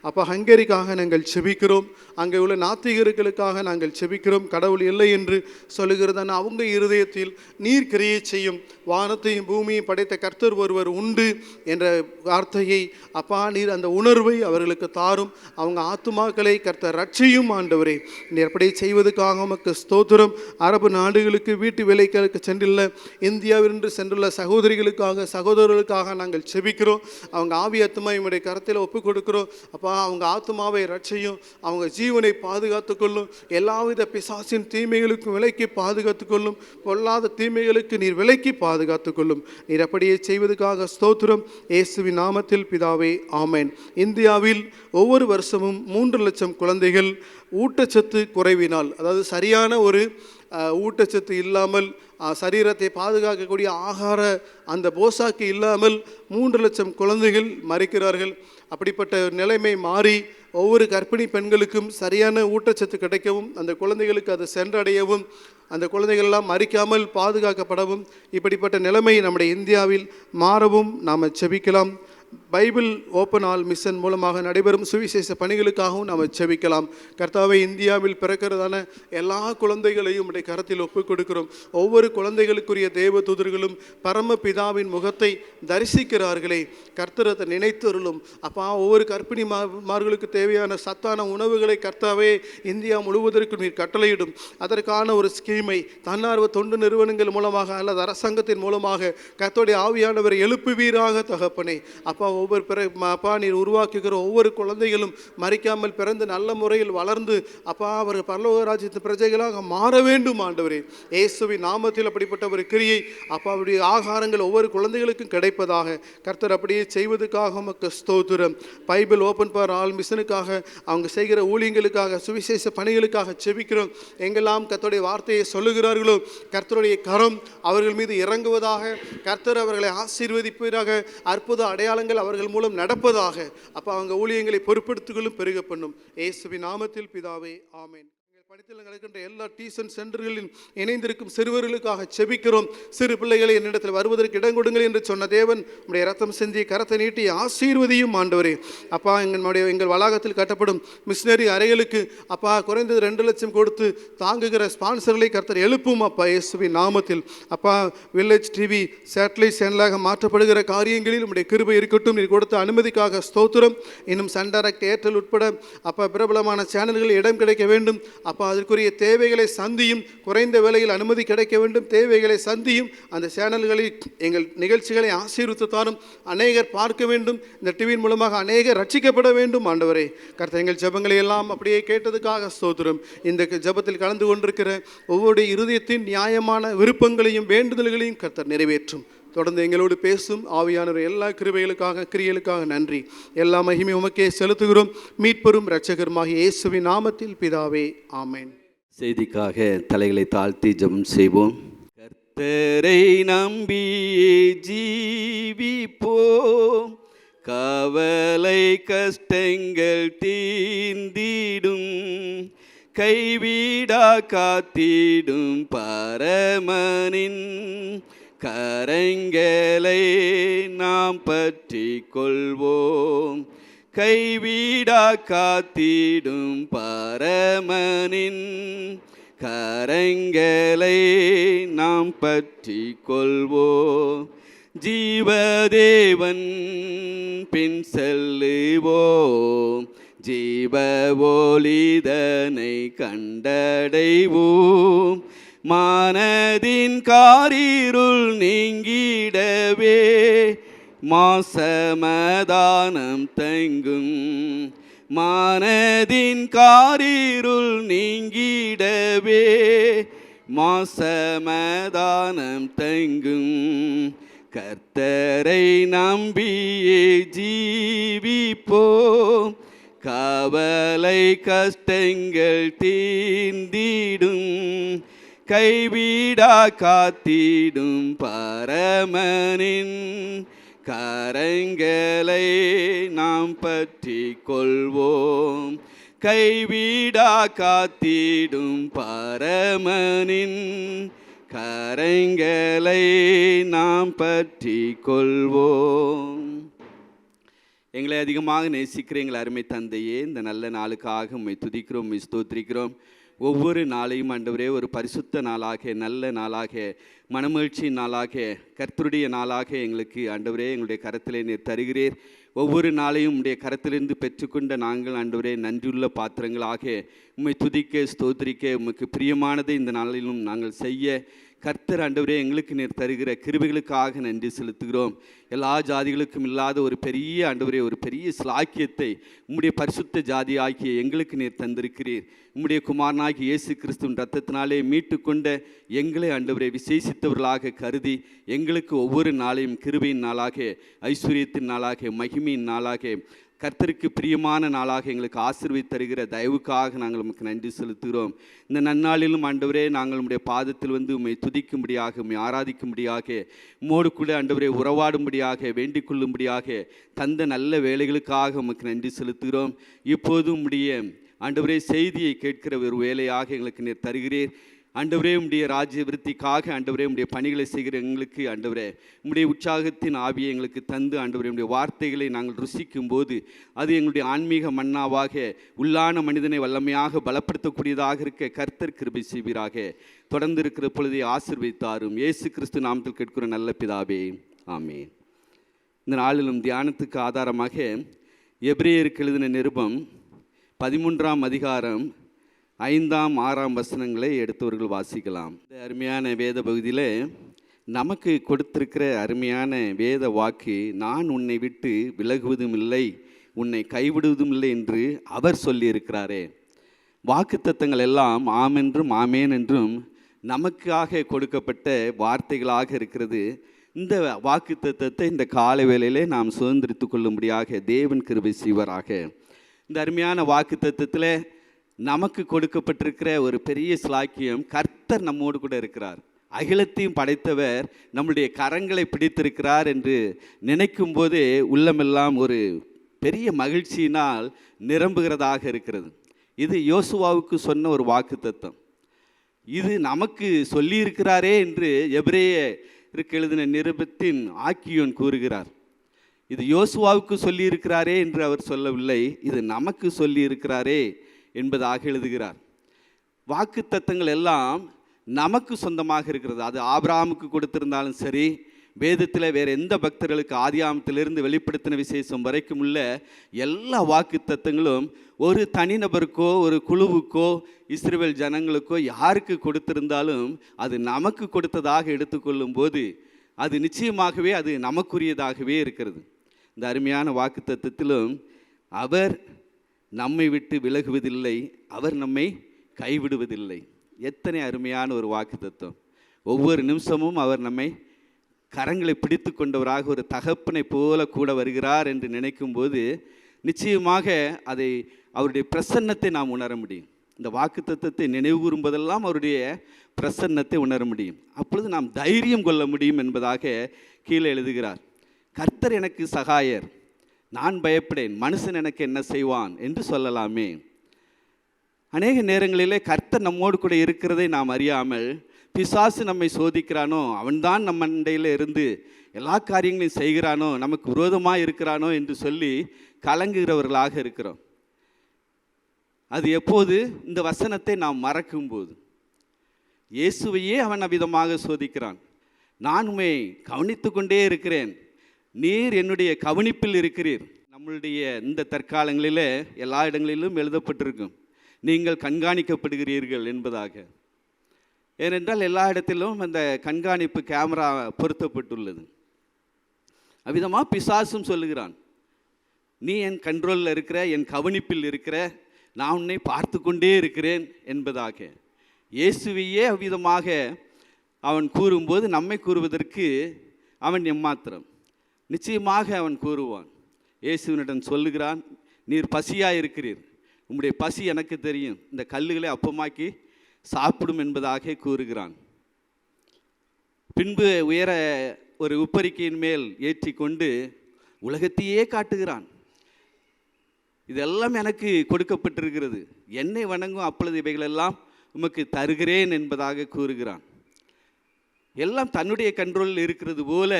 அப்போ ஹங்கேரிக்காக நாங்கள் செபிக்கிறோம். அங்கே உள்ள நாத்திகர்களுக்காக நாங்கள் செபிக்கிறோம். கடவுள் இல்லை என்று சொல்லுகிறதான அவங்க இருதயத்தில் நீர் கிரியை செய்யும். வானத்தையும் பூமியையும் படைத்த கர்த்தர் ஒருவர் உண்டு என்ற வார்த்தையை அப்பா நீர் அந்த உணர்வை அவர்களுக்கு தாரும். அவங்க ஆத்துமாக்களை கர்த்தர் ரட்சியும் ஆண்டவரே. நீர் எப்படி செய்வதற்காக உமக்கு ஸ்தோத்திரம். அரபு நாடுகளுக்கு வீட்டு வேலைகளுக்கு சென்றுள்ள இந்தியாவிலிருந்து சென்றுள்ள சகோதரிகளுக்காக சகோதரர்களுக்காக நாங்கள் செபிக்கிறோம். அவங்க ஆவி ஆத்துமா இவருடைய கரத்தில் ஒப்புக் கொடுக்கிறோம். அப்பா அவங்க ஆத்துமாவை ரட்சியும், அவங்க ஜீவனை பாதுகாத்துக்கொள்ளும், எல்லாவித பிசாசின் தீமைகளுக்கும் விலைக்கு பாதுகாத்துக்கொள்ளும், பொல்லாத தீமைகளுக்கு நீர் விலைக்கு பாதுகாத்துக்கொள்ளும். நீர் அப்படியே செய்வதற்காக ஸ்தோத்திரம். இயேசுவின் நாமத்தில் பிதாவே, ஆமேன். இந்தியாவில் ஒவ்வொரு வருஷமும் 3 லட்சம் குழந்தைகள் ஊட்டச்சத்து குறைவினால், அதாவது சரியான ஒரு ஊட்டச்சத்து இல்லாமல், சரீரத்தை பாதுகாக்கக்கூடிய ஆகார அந்த போசாக்கு இல்லாமல் 3 லட்சம் குழந்தைகள் மரிக்கிறார்கள். அப்படிப்பட்ட நிலைமை மாறி ஒவ்வொரு கர்ப்பிணி பெண்களுக்கும் சரியான ஊட்டச்சத்து கிடைக்கவும், அந்த குழந்தைகளுக்கு அது சென்றடையவும், அந்த குழந்தைகளெல்லாம் மரிக்காமல் பாதுகாக்கப்படவும் இப்படிப்பட்ட நிலைமை நம்முடைய இந்தியாவில் மாறவும் நாம் செபிக்கலாம். பைபிள் ஓப்பன் ஆல் மிஷன் மூலமாக நடைபெறும் சுவிசேஷ பணிகளுக்காகவும் நாம் செபிக்கலாம். கர்த்தாவை, இந்தியாவில் பிறக்கிறதான எல்லா குழந்தைகளையும் உடைய கரத்தில் ஒப்புக் கொடுக்கிறோம். ஒவ்வொரு குழந்தைகளுக்குரிய தேவ தூதர்களும் பரமபிதாவின் முகத்தை தரிசிக்கிறார்களே, கர்த்தரத்தை நினைத்தருளும். அப்பா, ஒவ்வொரு கர்ப்பிணிமார்களுக்கு தேவையான சத்தான உணவுகளை கர்த்தாவே இந்தியா முழுவதற்கு நீர் கட்டளையிடும். அதற்கான ஒரு ஸ்கீமை தன்னார்வ தொண்டு நிறுவனங்கள் மூலமாக அல்லது அரசாங்கத்தின் மூலமாக கர்த்தருடைய ஆவியானவரை எழுப்புவீராக தகப்பனே. அப்பா, ஒவ்வொரு அப்பா நீர் உருவாக்குகிற ஒவ்வொரு குழந்தைகளும் மரிக்காமல் பிறந்து நல்ல முறையில் வளர்ந்து அப்பா அவர் பரலோக ராஜ்யத்தின் பிரஜைகளாக மாற வேண்டும் ஆண்டவரே. இயேசுவின் நாமத்தில் அப்படிப்பட்ட ஒரு கிரியை அப்பா அவருடைய ஆகாரங்கள் ஒவ்வொரு குழந்தைகளுக்கும் கிடைப்பதாக கர்த்தர் அப்படியே செய்வதற்காக உமக்கு ஸ்தோத்திரம். பைபிள் ஓப்பன் ஃபார் ஆல் மிஷனுக்காக அவங்க செய்கிற ஊழியங்களுக்காக சுவிசேஷ பணிகளுக்காக செபிக்கிறோம். எங்கெல்லாம் கர்த்தருடைய வார்த்தையை சொல்லுகிறார்களோ கர்த்தருடைய கரம் அவர்கள் மீது இறங்குவதாக, கர்த்தர் அவர்களை ஆசீர்வதிப்பதாக, அற்புத அடையாளங்கள் அவர்கள் மூலம் நடப்பதாக. அப்ப அவங்க ஊழியங்களை பொறுப்படுத்திக்கொள்ளும், பெருக பண்ணும். இயேசுவின் நாமத்தில் பிதாவே, ஆமென். படித்தல் நடக்கின்ற எல்லா டியூஷன் சென்டர்களில் இணைந்திருக்கும் சிறுவர்களுக்காக செபிக்கிறோம். சிறு பிள்ளைகளை என்னிடத்தில் வருவதற்கு இடம் கொடுங்கள் என்று சொன்ன தேவன் உடைய ரத்தம் செஞ்சு கரத்தை நீட்டி ஆசீர்வதியும் ஆண்டவரே. அப்பா, எங்கள் வளாகத்தில் கட்டப்படும் மிஷினரி அறைகளுக்கு அப்பா குறைந்தது 2 லட்சம் கொடுத்து தாங்குகிற ஸ்பான்சர்களை கர்த்தர் எழுப்பும் அப்பா இயேசுவின் நாமத்தில். அப்பா, வில்லேஜ் டிவி சேட்டலைட் சேனலாக மாற்றப்படுகிற காரியங்களில் உடைய கிருபை இருக்கட்டும். நீர் கொடுத்த அனுமதிக்காக ஸ்தோத்திரம். இன்னும் சன் டைரக்ட், ஏர்டெல் உட்பட அப்பா பிரபலமான சேனல்களில் இடம் கிடைக்க வேண்டும். அப்பா, அதற்குரிய தேவைகளை சந்தியும், குறைந்த விலையில் அனுமதி கிடைக்க வேண்டும். தேவைகளை சந்தியும், அந்த சேனல்களில் எங்கள் நிகழ்ச்சிகளை ஆசீர்வதித்தாரும் அநேகர் பார்க்க வேண்டும். இந்த டிவியின் மூலமாக அநேகர் ரட்சிக்கப்பட வேண்டும் ஆண்டவரே. கர்த்தர் எங்கள் ஜெபங்களை எல்லாம் அப்படியே கேட்டதுக்காக ஸ்தோத்திரம். இந்த ஜெபத்தில் கலந்து கொண்டிருக்கிற ஒவ்வொரு இருதயத்தின் நியாயமான விருப்பங்களையும் வேண்டுதல்களையும் கர்த்தர் நிறைவேற்றும். தொடர்ந்து எங்களோடு பேசும் ஆவியானவர் எல்லா கிருபைகளுக்காக கிரியலுக்காக நன்றி. எல்லா மகிமை உமக்கே செலுத்துகிறோம். மீட்பெரும் இரட்சகருமாகிய இயேசுவின் நாமத்தில் பிதாவே, ஆமென். செய்திக்காக தலைகளை தாழ்த்தி ஜெபம் செய்வோம். கர்த்தரை நம்பியே ஜீவிப்போம், கவலை கஷ்டங்கள் தீர்ந்திடும், கைவிடா காத்திடும் பரமனின் கரங்களை நாம் பற்றி கொள்வோம். கைவிடா காத்திடும் பரமனின் கரங்களை நாம் பற்றி கொள்வோம். ஜீவதேவன் பின் செல்லுவோம், ஜீவ ஒளிதனை கண்டடைவோம். மனதின் காரிருள் நீங்கிடவே மாசமதானம் தங்கும். மனதின் காரிருள் நீங்கிடவே மாசமதானம் தங்கும். கர்த்தரை நம்பியே ஜீவிப்போம், கவலை கஷ்டங்கள் தீர்ந்திடும், கைவிடா காத்திடும் பரமனின் கரங்களை நாம் பற்றி கொள்வோம். கைவிடா காத்திடும் பரமனின் கரங்களை நாம் பற்றி கொள்வோம். எங்களை அதிகமாக நேசிக்கிற எங்கள் அருமை தந்தையே, இந்த நல்ல நாளுக்காக உம்மை துதிக்கிறோம், உம்மை ஸ்தோத்திரிக்கிறோம். ஒவ்வொரு நாளையும் ஆண்டவரே ஒரு பரிசுத்த நாளாக, நல்ல நாளாக, மனமகிழ்ச்சியின் நாளாக, கர்த்தருடைய நாளாக எங்களுக்கு ஆண்டவரே எங்களுடைய கரத்திலே நீர் தருகிறீர். ஒவ்வொரு நாளையும் உம்முடைய கரத்திலிருந்து பெற்றுக்கொண்ட நாங்கள் ஆண்டவரே நன்றியுள்ள பாத்திரங்களாக உம்மை துதிக்க ஸ்தோத்திரிக்க உமக்கு பிரியமானதை இந்த நாளிலும் நாங்கள் செய்ய கர்த்தர் ஆண்டவரே எங்களுக்கு நீர் தருகிற கிருபைகளுக்காக நன்றி செலுத்துகிறோம். எல்லா ஜாதிகளுக்கும் இல்லாத ஒரு பெரிய ஆண்டவரே ஒரு பெரிய ஸ்லாக்கியத்தை உம்முடைய பரிசுத்த ஜாதி ஆகிய எங்களுக்கு நீர் தந்திருக்கிறீர். உம்முடைய குமாரனாகிய இயேசு கிறிஸ்துவின் இரத்தத்தினாலே மீட்டு கொண்ட எங்களை ஆண்டவரே விசேஷித்தவர்களாக கருதி எங்களுக்கு ஒவ்வொரு நாளையும் கிருபையின் நாளாக, ஐஸ்வர்யத்தின் நாளாக, மகிமையின் நாளாக, கர்த்தருக்கு பிரியமான நாளாக எங்களுக்கு ஆசீர்வதித்து தருகிற தயவுக்காக நாங்கள் உமக்கு நன்றி செலுத்துகிறோம். இந்த நன்னாளிலும் ஆண்டவரே நாங்கள் உம்முடைய பாதத்தில் வந்து உம்மை துதிக்கும்படியாக, உம்மை ஆராதிக்கும்படியாக, உம்மோடு கூட ஆண்டவரே உறவாடும்படியாக, வேண்டிக் கொள்ளும்படியாக தந்த நல்ல வேலைகளுக்காக உமக்கு நன்றி செலுத்துகிறோம். இப்போதும் உம்முடைய ஆண்டவரே செய்தியை கேட்கிற ஒரு வேலையாக எங்களுக்கு நீர் தருகிறீர். ஆண்டவரே உம்முடைய ராஜ்ய விருத்திக்காக ஆண்டவரே உம்முடைய பணிகளை செய்கிற எங்களுக்கு ஆண்டவரே உம்முடைய உற்சாகத்தின் ஆவியை எங்களுக்கு தந்து ஆண்டவரே உம்முடைய வார்த்தைகளை நாங்கள் ருசிக்கும் போது அது எங்களுடைய ஆன்மீக மன்னாவாக உள்ளான மனிதனை வல்லமையாக பலப்படுத்தக்கூடியதாக இருக்க கர்த்தர் கிருபை செய்வீராக. தொடர்ந்து இருக்கிற பொழுதை ஆசீர்வதித்தாரும் இயேசு கிறிஸ்து நாமத்தில் கேட்கிற நல்ல பிதாவே, ஆமென். இந்த நாளிலும் தியானத்துக்கு ஆதாரமாக எபிரேயருக்கு எழுதின நிருபம் 13ஆம் அதிகாரம் 5ஆம் 6ஆம் வசனங்களை எடுத்தவர்கள் வாசிக்கலாம். இந்த அருமையான வேத பகுதியில் நமக்கு கொடுத்திருக்கிற அருமையான வேத வாக்கு, நான் உன்னை விட்டு விலகுவதும் இல்லை, உன்னை கைவிடுவதும் இல்லை என்று அவர் சொல்லியிருக்கிறாரே. வாக்குத்தத்தங்கள் எல்லாம் ஆமென்றும் ஆமேன் என்றும் நமக்காக கொடுக்கப்பட்ட வார்த்தைகளாக இருக்கிறது. இந்த வாக்குத்தத்தத்தை இந்த கால வேளையிலே நாம் சுதந்திரித்து கொள்ளும்படியாக தேவன் கிருபை செய்வாராக. இந்த அருமையான வாக்குத்தத்தத்தில் நமக்கு கொடுக்கப்பட்டிருக்கிற ஒரு பெரிய ஸ்லாக்கியம், கர்த்தர் நம்மோடு கூட இருக்கிறார். அகிலத்தையும் படைத்தவர் நம்முடைய கரங்களை பிடித்திருக்கிறார் என்று நினைக்கும் போதே உள்ளமெல்லாம் ஒரு பெரிய மகிழ்ச்சியினால் நிரம்புகிறதாக இருக்கிறது. இது யோசுவாவுக்கு சொன்ன ஒரு வாக்குத்தத்தம். இது நமக்கு சொல்லியிருக்கிறாரே என்று எபிரேயருக்கு எழுதின நிருபத்தின் ஆக்கியோன் கூறுகிறார். இது யோசுவாவுக்கு சொல்லியிருக்கிறாரே என்று அவர் சொல்லவில்லை, இது நமக்கு சொல்லியிருக்கிறாரே என்பதாக எழுதுகிறார். வாக்குத்தத்தங்கள் எல்லாம் நமக்கு சொந்தமாக இருக்கிறது. அது ஆபிரகாமுக்கு கொடுத்திருந்தாலும் சரி, வேதத்தில் வேறு எந்த பக்தர்களுக்கு ஆதியாமத்திலிருந்து வெளிப்படுத்தின விசேஷம் வரைக்கும் உள்ள எல்லா வாக்குத்தத்தங்களும் ஒரு தனிநபருக்கோ ஒரு குழுவுக்கோ இஸ்ரவேல் ஜனங்களுக்கோ யாருக்கு கொடுத்திருந்தாலும் அது நமக்கு கொடுத்ததாக எடுத்துக்கொள்ளும் போது அது நிச்சயமாகவே அது நமக்குரியதாகவே இருக்கிறது. இந்த அருமையான வாக்குத்தத்தத்திலும் அவர் நம்மை விட்டு விலகுவதில்லை, அவர் நம்மை கைவிடுவதில்லை. எத்தனை அருமையான ஒரு வாக்குத்தத்தம்! ஒவ்வொரு நிமிஷமும் அவர் நம்மை கரங்களை பிடித்து கொண்டவராக ஒரு தகப்பனை போல கூட வருகிறார் என்று நினைக்கும் போது நிச்சயமாக அதை அவருடைய பிரசன்னத்தை நாம் உணர முடியும். இந்த வாக்குத்தத்தத்தை நினைவு கூறும்போதெல்லாம் அவருடைய பிரசன்னத்தை உணர முடியும். அப்பொழுது நாம் தைரியம் கொள்ள முடியும் என்பதாக கீழே எழுதுகிறார். கர்த்தர் எனக்கு சகாயர், நான் பயப்படேன், மனுஷன் எனக்கு என்ன செய்வான் என்று சொல்லலாமே. அநேக நேரங்களிலே கர்த்தர் நம்மோடு கூட இருக்கிறதை நாம் அறியாமல் பிசாசு நம்மை சோதிக்கிறானோ, அவன்தான் நம்ம மண்டையில் இருந்து எல்லா காரியங்களையும் செய்கிறானோ, நமக்கு விரோதமாக இருக்கிறானோ என்று சொல்லி கலங்குகிறவர்களாக இருக்கிறோம். அது எப்போது? இந்த வசனத்தை நாம் மறக்கும்போது. இயேசுவையே அவன் அவ்விதமாக சோதிக்கிறான். நான் உம்மை கவனித்து கொண்டே இருக்கிறேன், நீர் என்னுடைய கவனிப்பில் இருக்கிறீர். நம்மளுடைய இந்த தற்காலங்களில் எல்லா இடங்களிலும் எழுதப்பட்டிருக்கும், நீங்கள் கண்காணிக்கப்படுகிறீர்கள் என்பதாக. ஏனென்றால் எல்லா இடத்திலும் அந்த கண்காணிப்பு கேமரா பொருத்தப்பட்டுள்ளது. அவ்விதமாக பிசாசும் சொல்லுகிறான், நீ என் கண்ட்ரோலில் இருக்கிற, என் கவனிப்பில் இருக்கிற, நான் உன்னை பார்த்து கொண்டே இருக்கிறேன் என்பதாக. இயேசுவையே அவ்விதமாக அவன் கூறும்போது நம்மை கூறுவதற்கு அவன் எம்மாத்திரம்? நிச்சயமாக அவன் கூறுவான். இயேசுவினிடம் சொல்லுகிறான், நீர் பசியாக இருக்கிறீர், உம்முடைய பசி எனக்கு தெரியும், இந்த கல்லுகளை அப்பமாக்கி சாப்பிடும் என்பதாக கூறுகிறான். பின்பு உயர ஒரு உப்பரிக்கையின் மேல் ஏற்றி கொண்டு உலகத்தையே காட்டுகிறான். இதெல்லாம் எனக்கு கொடுக்கப்பட்டிருக்கிறது, என்னை வணங்கும் அப்பொழுது இவைகளெல்லாம் உமக்கு தருகிறேன் என்பதாக கூறுகிறான். எல்லாம் தன்னுடைய கண்ட்ரோலில் இருக்கிறது போல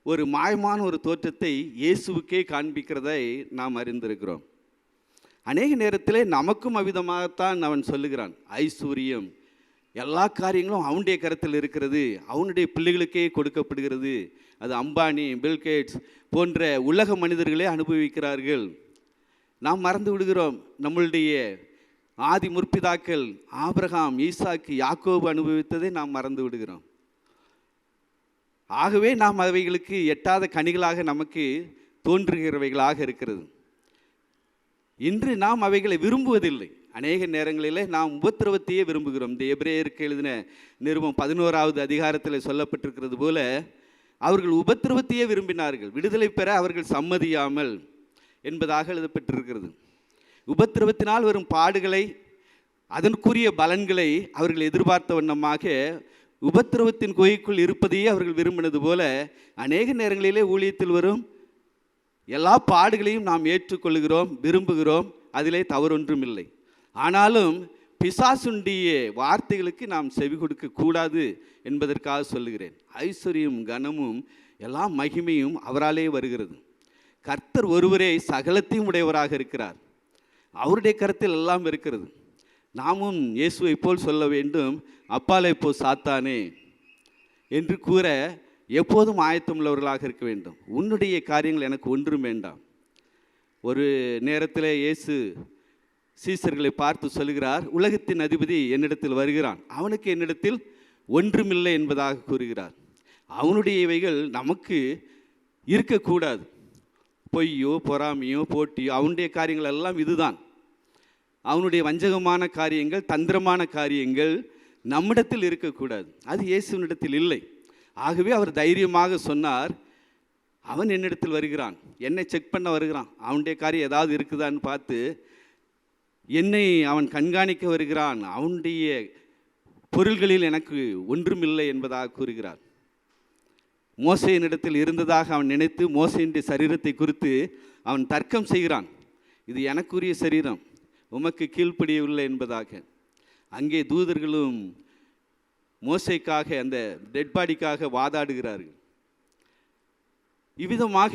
ஒரு மாயமான ஒரு தோற்றத்தை இயேசுவுக்கே காண்பிக்கிறதை நாம் அறிந்திருக்கிறோம். அநேக நேரத்தில் நமக்கும் அவ்விதமாகத்தான் அவன் சொல்லுகிறான். ஐஸ்வர்யம், எல்லா காரியங்களும் அவனுடைய கருத்தில் இருக்கிறது, அவனுடைய பிள்ளைகளுக்கே கொடுக்கப்படுகிறது. அது அம்பானி, பில்கேட்ஸ் போன்ற உலக மனிதர்களே அனுபவிக்கிறார்கள். நாம் மறந்து விடுகிறோம், நம்மளுடைய ஆதி முற்பிதாக்கள் ஆபிரகாம், ஈசாக்கு, யாக்கோபு அனுபவித்ததை நாம் மறந்து விடுகிறோம். ஆகவே நாம் அவைகளுக்கு எட்டாத கனிகளாக நமக்கு தோன்றுகிறவைகளாக இருக்கிறது. இன்று நாம் அவைகளை விரும்புவதில்லை. அநேக நேரங்களில் நாம் உபத்திரவத்தையே விரும்புகிறோம். இந்த எபிரேயருக்கு எழுதின நிருபம் 11வது அதிகாரத்தில் சொல்லப்பட்டிருக்கிறது போல, அவர்கள் உபத்திரவத்தையே விரும்பினார்கள், விடுதலை பெற அவர்கள் சம்மதியாமல் என்பதாக எழுதப்பட்டிருக்கிறது. உபத்திரவத்தினால் வரும் பாடுகளை, அதற்குரிய பலன்களை அவர்கள் எதிர்பார்த்த வண்ணமாக உபத்திரவத்தின் குகைக்குள் இருப்பதையே அவர்கள் விரும்பினது போல, அநேக நேரங்களிலே ஊழியத்தில் வரும் எல்லா பாடுகளையும் நாம் ஏற்றுக்கொள்கிறோம், விரும்புகிறோம். அதிலே தவறொன்றும் இல்லை. ஆனாலும் பிசாசுண்டிய வார்த்தைகளுக்கு நாம் செவி கொடுக்க கூடாது என்பதற்காக சொல்லுகிறேன். ஐஸ்வர்யம், கனமும் எல்லா மகிமையும் அவராலே வருகிறது. கர்த்தர் ஒருவரே சகலத்தையும் உடையவராக இருக்கிறார். அவருடைய கருத்தில் எல்லாம் இருக்கிறது. நாமும் இயேசுவை போல் சொல்ல வேண்டும், அப்பாலே போ சாத்தானே என்று கூற எப்போதும் ஆயத்தமுள்ளவர்களாக இருக்க வேண்டும். உன்னுடைய காரியங்கள் எனக்கு ஒன்றும் வேண்டாம். ஒரு நேரத்தில் இயேசு சீசர்களை பார்த்து சொல்கிறார், உலகத்தின் அதிபதி என்னிடத்தில் வருகிறான், அவனுக்கு என்னிடத்தில் ஒன்றுமில்லை என்பதாக கூறுகிறார். அவனுடைய இவைகள் நமக்கு இருக்கக்கூடாது. பொய்யோ, பொறாமையோ, போட்டியோ, அவனுடைய காரியங்கள் எல்லாம் இதுதான். அவனுடைய வஞ்சகமான காரியங்கள், தந்திரமான காரியங்கள் நம்மிடத்தில் இருக்கக்கூடாது. அது இயேசுவினிடத்தில் இல்லை. ஆகவே அவர் தைரியமாக சொன்னார், அவன் என்னிடத்தில் வருகிறான், என்னை செக் பண்ண வருகிறான், அவனுடைய காரியம் ஏதாவது இருக்குதான்னு பார்த்து என்னை அவன் கண்காணிக்க வருகிறான், அவனுடைய பொருள்களில் எனக்கு ஒன்றுமில்லை என்பதாக கூறுகிறார். மோசேயினிடத்தில் இருந்ததாக அவன் நினைத்து மோசேயினுடைய சரீரத்தை குறித்து அவன் தர்க்கம் செய்கிறான். இது எனக்குரிய சரீரம், உமக்கு கீழ்ப்படியவில்லை என்பதாக. அங்கே தூதர்களும் மோசேக்காக, அந்த டெட் பாடிக்காக வாதாடுகிறார்கள். இவ்விதமாக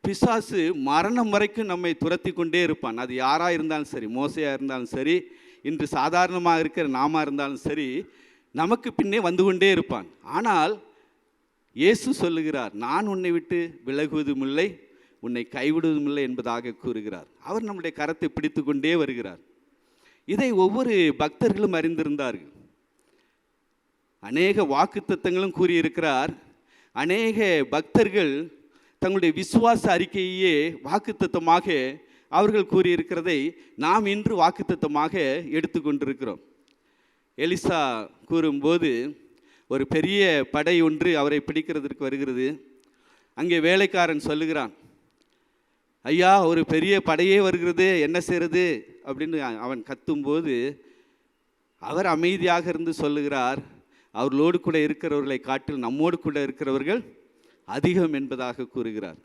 பிசாசு மரணம் வரைக்கும் நம்மை துரத்தி கொண்டே இருப்பான். அது யாராக இருந்தாலும் சரி, மோசையாக இருந்தாலும் சரி, இன்று சாதாரணமாக இருக்கிற நாம இருந்தாலும் சரி, நமக்கு பின்னே வந்து கொண்டே இருப்பான். ஆனால் இயேசு சொல்லுகிறார், நான் உன்னை விட்டு விலகுவதும் இல்லை, உன்னை கைவிடுவதும் இல்லை என்பதாக கூறுகிறார். அவர் நம்முடைய கரத்தை பிடித்து கொண்டே வருகிறார். இதை ஒவ்வொரு பக்தர்களும் அறிந்திருந்தார்கள். அநேக வாக்குத்தத்தங்களும் கூறியிருக்கிறார். அநேக பக்தர்கள் தங்களுடைய விசுவாச அறிக்கையே வாக்குத்தத்தமாக அவர்கள் கூறியிருக்கிறதை நாம் இன்று வாக்குத்தத்தமாக எடுத்துக்கொண்டிருக்கிறோம். எலிசா கூறும்போது, ஒரு பெரிய படை ஒன்று அவரை பிடிக்கிறதுக்கு வருகிறது. அங்கே வேலைக்காரன் சொல்லுகிறான், ஐயா, ஒரு பெரிய படையே வருகிறது, என்ன செய்கிறது அப்படின்னு அவன் கத்தும்போது அவர் அமைதியாக இருந்து சொல்லுகிறார், அவர்களோடு கூட இருக்கிறவர்களை காட்டில் நம்மோடு கூட இருக்கிறவர்கள் அதிகம் என்பதாக கூறுகிறார்.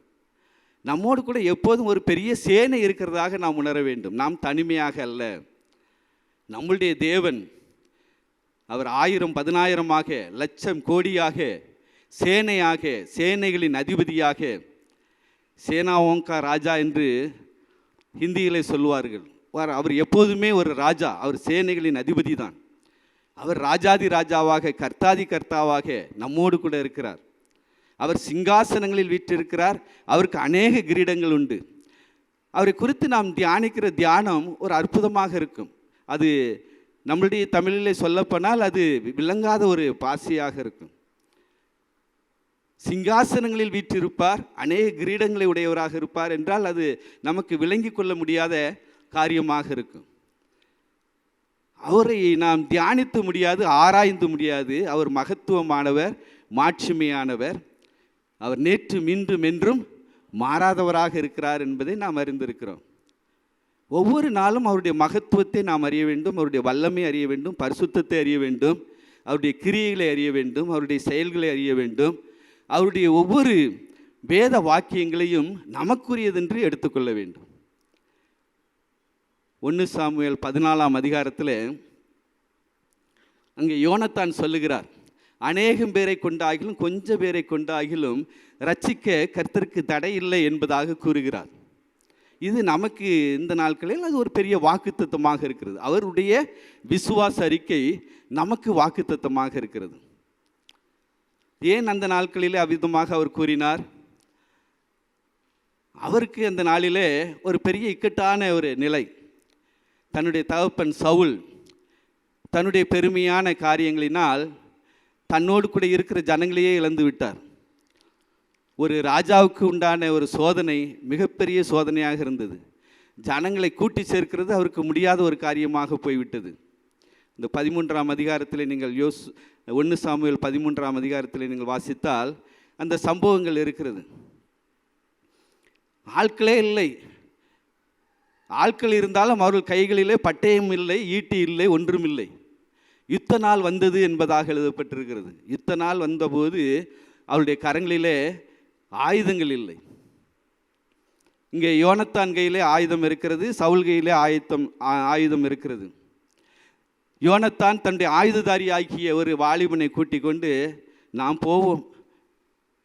நம்மோடு கூட எப்போதும் ஒரு பெரிய சேனை இருக்கிறதாக நாம் உணர வேண்டும். நாம் தனிமையாக அல்ல. நம்முடைய தேவன் அவர் 1000 10,000 லட்சம் கோடியாக, சேனையாக, சேனைகளின் அதிபதியாக, சேனா ஓங்கா ராஜா என்று ஹிந்தியிலே சொல்லுவார்கள். அவர் எப்போதுமே ஒரு ராஜா, அவர் சேனைகளின் அதிபதி தான். அவர் ராஜாதி ராஜாவாக, கர்த்தாதி கர்த்தாவாக நம்மோடு கூட இருக்கிறார். அவர் சிங்காசனங்களில் வீற்றிருக்கிறார். அவருக்கு அநேக கிரீடங்கள் உண்டு. அவரை குறித்து நாம் தியானிக்கிற தியானம் ஒரு அற்புதமாக இருக்கும். அது நம்மளுடைய தமிழிலே சொல்லப்போனால் அது விளங்காத ஒரு பாசையாக இருக்கும். சிங்காசனங்களில் வீற்றிருப்பார், அநேக கிரீடங்களை உடையவராக இருப்பார் என்றால் அது நமக்கு விளங்கி கொள்ள முடியாத காரியமாக இருக்கும். அவரை நாம் தியானித்து முடியாது, ஆராய்ந்து முடியாது. அவர் மகத்துவமானவர், மாட்சிமையானவர். அவர் நேற்றும் இன்றும் என்றும் மாறாதவராக இருக்கிறார் என்பதை நாம் அறிந்திருக்கிறோம். ஒவ்வொரு நாளும் அவருடைய மகத்துவத்தை நாம் அறிய வேண்டும், அவருடைய வல்லமை அறிய வேண்டும், பரிசுத்தத்தை அறிய வேண்டும், அவருடைய கிரியைகளை அறிய வேண்டும், அவருடைய செயல்களை அறிய வேண்டும். அவருடைய ஒவ்வொரு வேத வாக்கியங்களையும் நமக்குரியதென்று எடுத்துக்கொள்ள வேண்டும். 1 சாமுவேல் 14ஆம் அதிகாரத்தில் அங்கே யோனத்தான் சொல்லுகிறார், அநேகம் பேரை கொண்டாகிலும் கொஞ்சம் பேரை கொண்டாகிலும் ரட்சிக்க கர்த்தருக்கு தடை இல்லை என்பதாக கூறுகிறார். இது நமக்கு இந்த நாட்களில் அது ஒரு பெரிய வாக்குத்தத்தமாக இருக்கிறது. அவருடைய விசுவாச அறிக்கை நமக்கு வாக்குத்தத்தமாக இருக்கிறது. ஏன் அந்த நாட்களிலே அவ்விதமாக அவர் கூறினார்? அவருக்கு அந்த நாளிலே ஒரு பெரிய இக்கட்டான ஒரு நிலை. தன்னுடைய தகப்பன் சவுல் தன்னுடைய பெருமையான காரியங்களினால் தன்னோடு கூட இருக்கிற ஜனங்களையே இழந்து விட்டார். ஒரு ராஜாவுக்கு உண்டான ஒரு சோதனை மிகப்பெரிய சோதனையாக இருந்தது. ஜனங்களை கூட்டி சேர்க்கிறது அவருக்கு முடியாத ஒரு காரியமாக போய்விட்டது. இந்த 13ஆம் அதிகாரத்தில் நீங்கள் 1 சாமுவேல் 13ஆம் அதிகாரத்தில் நீங்கள் வாசித்தால் அந்த சம்பவங்கள் இருக்கிறது. ஆட்களே இல்லை. ஆட்கள் இருந்தாலும் அவர்கள் கைகளிலே பட்டயம் இல்லை, ஈட்டி இல்லை, ஒன்றும் இல்லை. யுத்த நாள் வந்தது என்பதாக எழுதப்பட்டிருக்கிறது. யுத்த நாள் வந்தபோது அவருடைய கரங்களிலே ஆயுதங்கள் இல்லை. இங்கே யோனத்தான் கையிலே ஆயுதம் இருக்கிறது, சவுல் கையிலே ஆயுதம் இருக்கிறது. யோனத்தான் தன்னுடைய ஆயுததாரி ஆகிய ஒரு வாலிபனை கூட்டிக் கொண்டு நாம் போவோம்,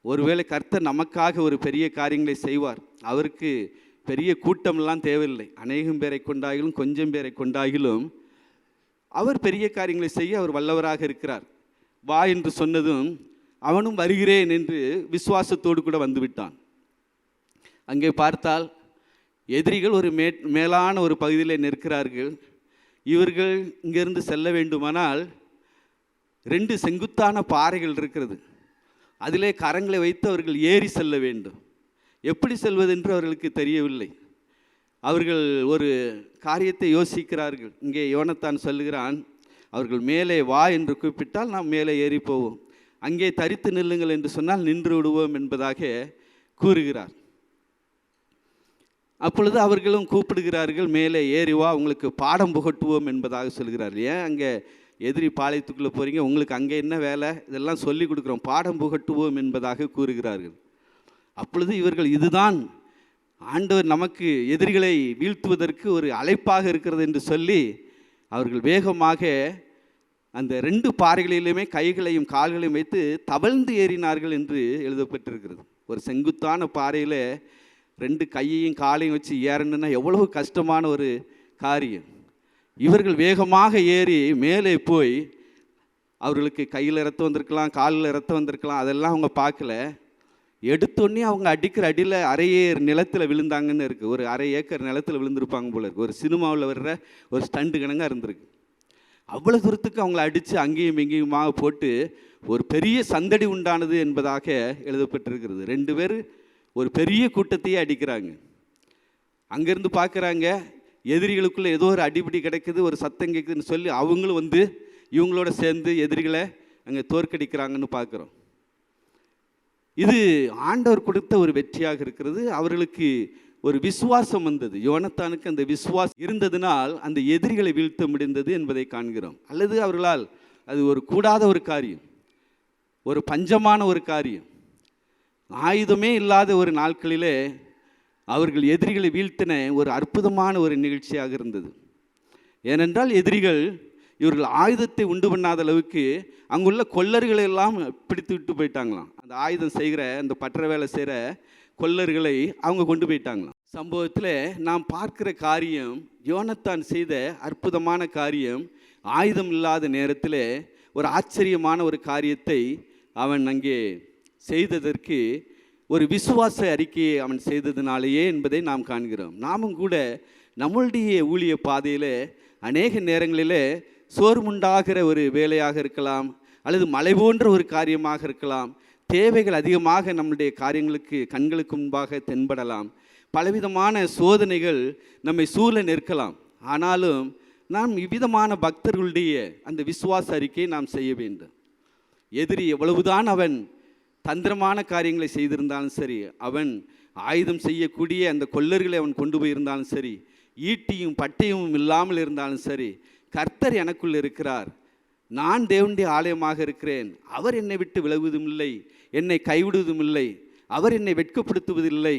ஒருவேளை கர்த்தர் நமக்காக ஒரு பெரிய காரியங்களை செய்வார். அவருக்கு பெரிய கூட்டமெல்லாம் தேவையில்லை, அநேகம் பேரை கொண்டாகிலும் கொஞ்சம் பேரை கொண்டாகிலும் அவர் பெரிய காரியங்களை செய்ய அவர் வல்லவராக இருக்கிறார். வா என்று சொன்னதும் அவனும் வருகிறேன் என்று விசுவாசத்தோடு கூட வந்துவிட்டான். அங்கே பார்த்தால் எதிரிகள் ஒரு மேலான ஒரு பகுதியில் நிற்கிறார்கள். இவர்கள் இங்கிருந்து செல்ல வேண்டுமானால் 2 செங்குத்தான பாறைகள் இருக்கிறது. அதிலே கரங்களை வைத்து அவர்கள் ஏறி செல்ல வேண்டும். எப்படி செல்வதென்று அவர்களுக்கு தெரியவில்லை. அவர்கள் ஒரு காரியத்தை யோசிக்கிறார்கள். இங்கே யோனத்தான் சொல்லுகிறான், அவர்கள் மேலே வா என்று கூப்பிட்டால் நாம் மேலே ஏறி போவோம், அங்கே தரித்து நில்லுங்கள் என்று சொன்னால் நின்று விடுவோம் என்பதாக கூறுகிறார். அப்பொழுது அவர்களும் கூப்பிடுகிறார்கள், மேலே ஏறி வா, உங்களுக்கு பாடம் புகட்டுவோம் என்பதாக சொல்கிறார். ஏன் அங்கே எதிரி பாளையத்துக்குள்ளே போகிறீங்க, உங்களுக்கு அங்கே என்ன வேலை, இதெல்லாம் சொல்லி கொடுக்குறோம், பாடம் புகட்டுவோம் என்பதாக கூறுகிறார்கள். அப்பொழுது இவர்கள் இதுதான் ஆண்டவர் நமக்கு எதிரிகளை வீழ்த்துவதற்கு ஒரு அழைப்பாக இருக்கிறது என்று சொல்லி அவர்கள் வேகமாக அந்த 2 பாறைகளிலுமே கைகளையும் கால்களையும் வைத்து தவழ்ந்து ஏறினார்கள் என்று எழுதப்பட்டிருக்கிறது. ஒரு செங்குத்தான பாறையில் 2 கையையும் காலையும் வச்சு ஏறணுன்னா எவ்வளவு கஷ்டமான ஒரு காரியம். இவர்கள் வேகமாக ஏறி மேலே போய், அவர்களுக்கு கையில் ரத்தம் வந்திருக்கலாம், காலில் ரத்தம் வந்திருக்கலாம், அதெல்லாம் அவங்க பார்க்கல. எடுத்தோடனே அவங்க அடிக்கிற அடியில் அரையேர் நிலத்தில் விழுந்தாங்கன்னு இருக்குது. ஒரு 1/2 ஏக்கர் நிலத்தில் விழுந்திருப்பாங்க போல இருக்குது. ஒரு சினிமாவில் வர்ற ஒரு ஸ்டண்டு கணங்காக இருந்திருக்கு. அவ்வளோ தூரத்துக்கு அவங்கள அடித்து அங்கேயும் இங்கேயுமாக போட்டு ஒரு பெரிய சந்தடி உண்டானது என்பதாக எழுதப்பட்டிருக்கிறது. 2 பேர் ஒரு பெரிய கூட்டத்தையே அடிக்கிறாங்க. அங்கேருந்து பார்க்குறாங்க, எதிரிகளுக்குள்ளே ஏதோ ஒரு அடிபிடி கிடைக்குது, ஒரு சத்தம் கேட்குதுன்னு சொல்லி அவங்களும் வந்து இவங்களோட சேர்ந்து எதிரிகளை அங்கே தோற்கடிக்கிறாங்கன்னு பார்க்குறோம். இது ஆண்டவர் கொடுத்த ஒரு வெற்றியாக இருக்கிறது. அவர்களுக்கு ஒரு விசுவாசம் வந்தது. யோனத்தானுக்கு அந்த விசுவாசம் இருந்ததினால் அந்த எதிரிகளை வீழ்த்த முடிந்தது என்பதை காண்கிறோம். அல்லது அவர்களால் அது ஒரு கூடாத ஒரு காரியம், ஒரு பஞ்சமான ஒரு காரியம். ஆயுதமே இல்லாத ஒரு நாட்களிலே அவர்கள் எதிரிகளை வீழ்த்தின ஒரு அற்புதமான ஒரு நிகழ்ச்சியாக இருந்தது. ஏனென்றால் எதிரிகள் இவர்கள் ஆயுதத்தை உண்டு பண்ணாத அளவுக்கு அங்குள்ள கொல்லர்களை எல்லாம் பிடித்து விட்டு போயிட்டாங்களாம். அந்த ஆயுதம் செய்கிற, அந்த பற்ற வேலை செய்கிற கொல்லர்களை அவங்க கொண்டு போயிட்டாங்களாம். சம்பவத்தில் நாம் பார்க்கிற காரியம், யோனத்தான் செய்த அற்புதமான காரியம். ஆயுதம் இல்லாத நேரத்தில் ஒரு ஆச்சரியமான ஒரு காரியத்தை அவன் அங்கே செய்ததற்கு ஒரு விசுவாச அறிக்கையை அவன் செய்ததினாலேயே என்பதை நாம் காண்கிறோம். நாமும் கூட நம்மளுடைய ஊழிய பாதையில் அநேக நேரங்களில் சோர்வுண்டாகிற ஒரு வேலையாக இருக்கலாம், அல்லது மலை போன்ற ஒரு காரியமாக இருக்கலாம். தேவைகள் அதிகமாக நம்முடைய காரியங்களுக்கு கண்களுக்கு முன்பாக தென்படலாம். பலவிதமான சோதனைகள் நம்மை சூழ நிற்கலாம். ஆனாலும் நாம் இவ்விதமான பக்தர்களுடைய அந்த விசுவாச அறிக்கையை நாம் செய்ய வேண்டும். எதிரி எவ்வளவுதான் அவன் தந்திரமான காரியங்களை செய்திருந்தாலும் சரி, அவன் ஆயுதம் செய்யக்கூடிய அந்த கொல்லர்களை அவன் கொண்டு போயிருந்தாலும் சரி, ஈட்டியும் பட்டயமும் இல்லாமல் இருந்தாலும் சரி, கர்த்தர் எனக்குள் இருக்கிறார், நான் தேவனுடைய ஆலயமாக இருக்கிறேன், அவர் என்னை விட்டு விலகுவதும் இல்லை, என்னை கைவிடுவதும் இல்லை, அவர் என்னை வெட்கப்படுத்துவதில்லை.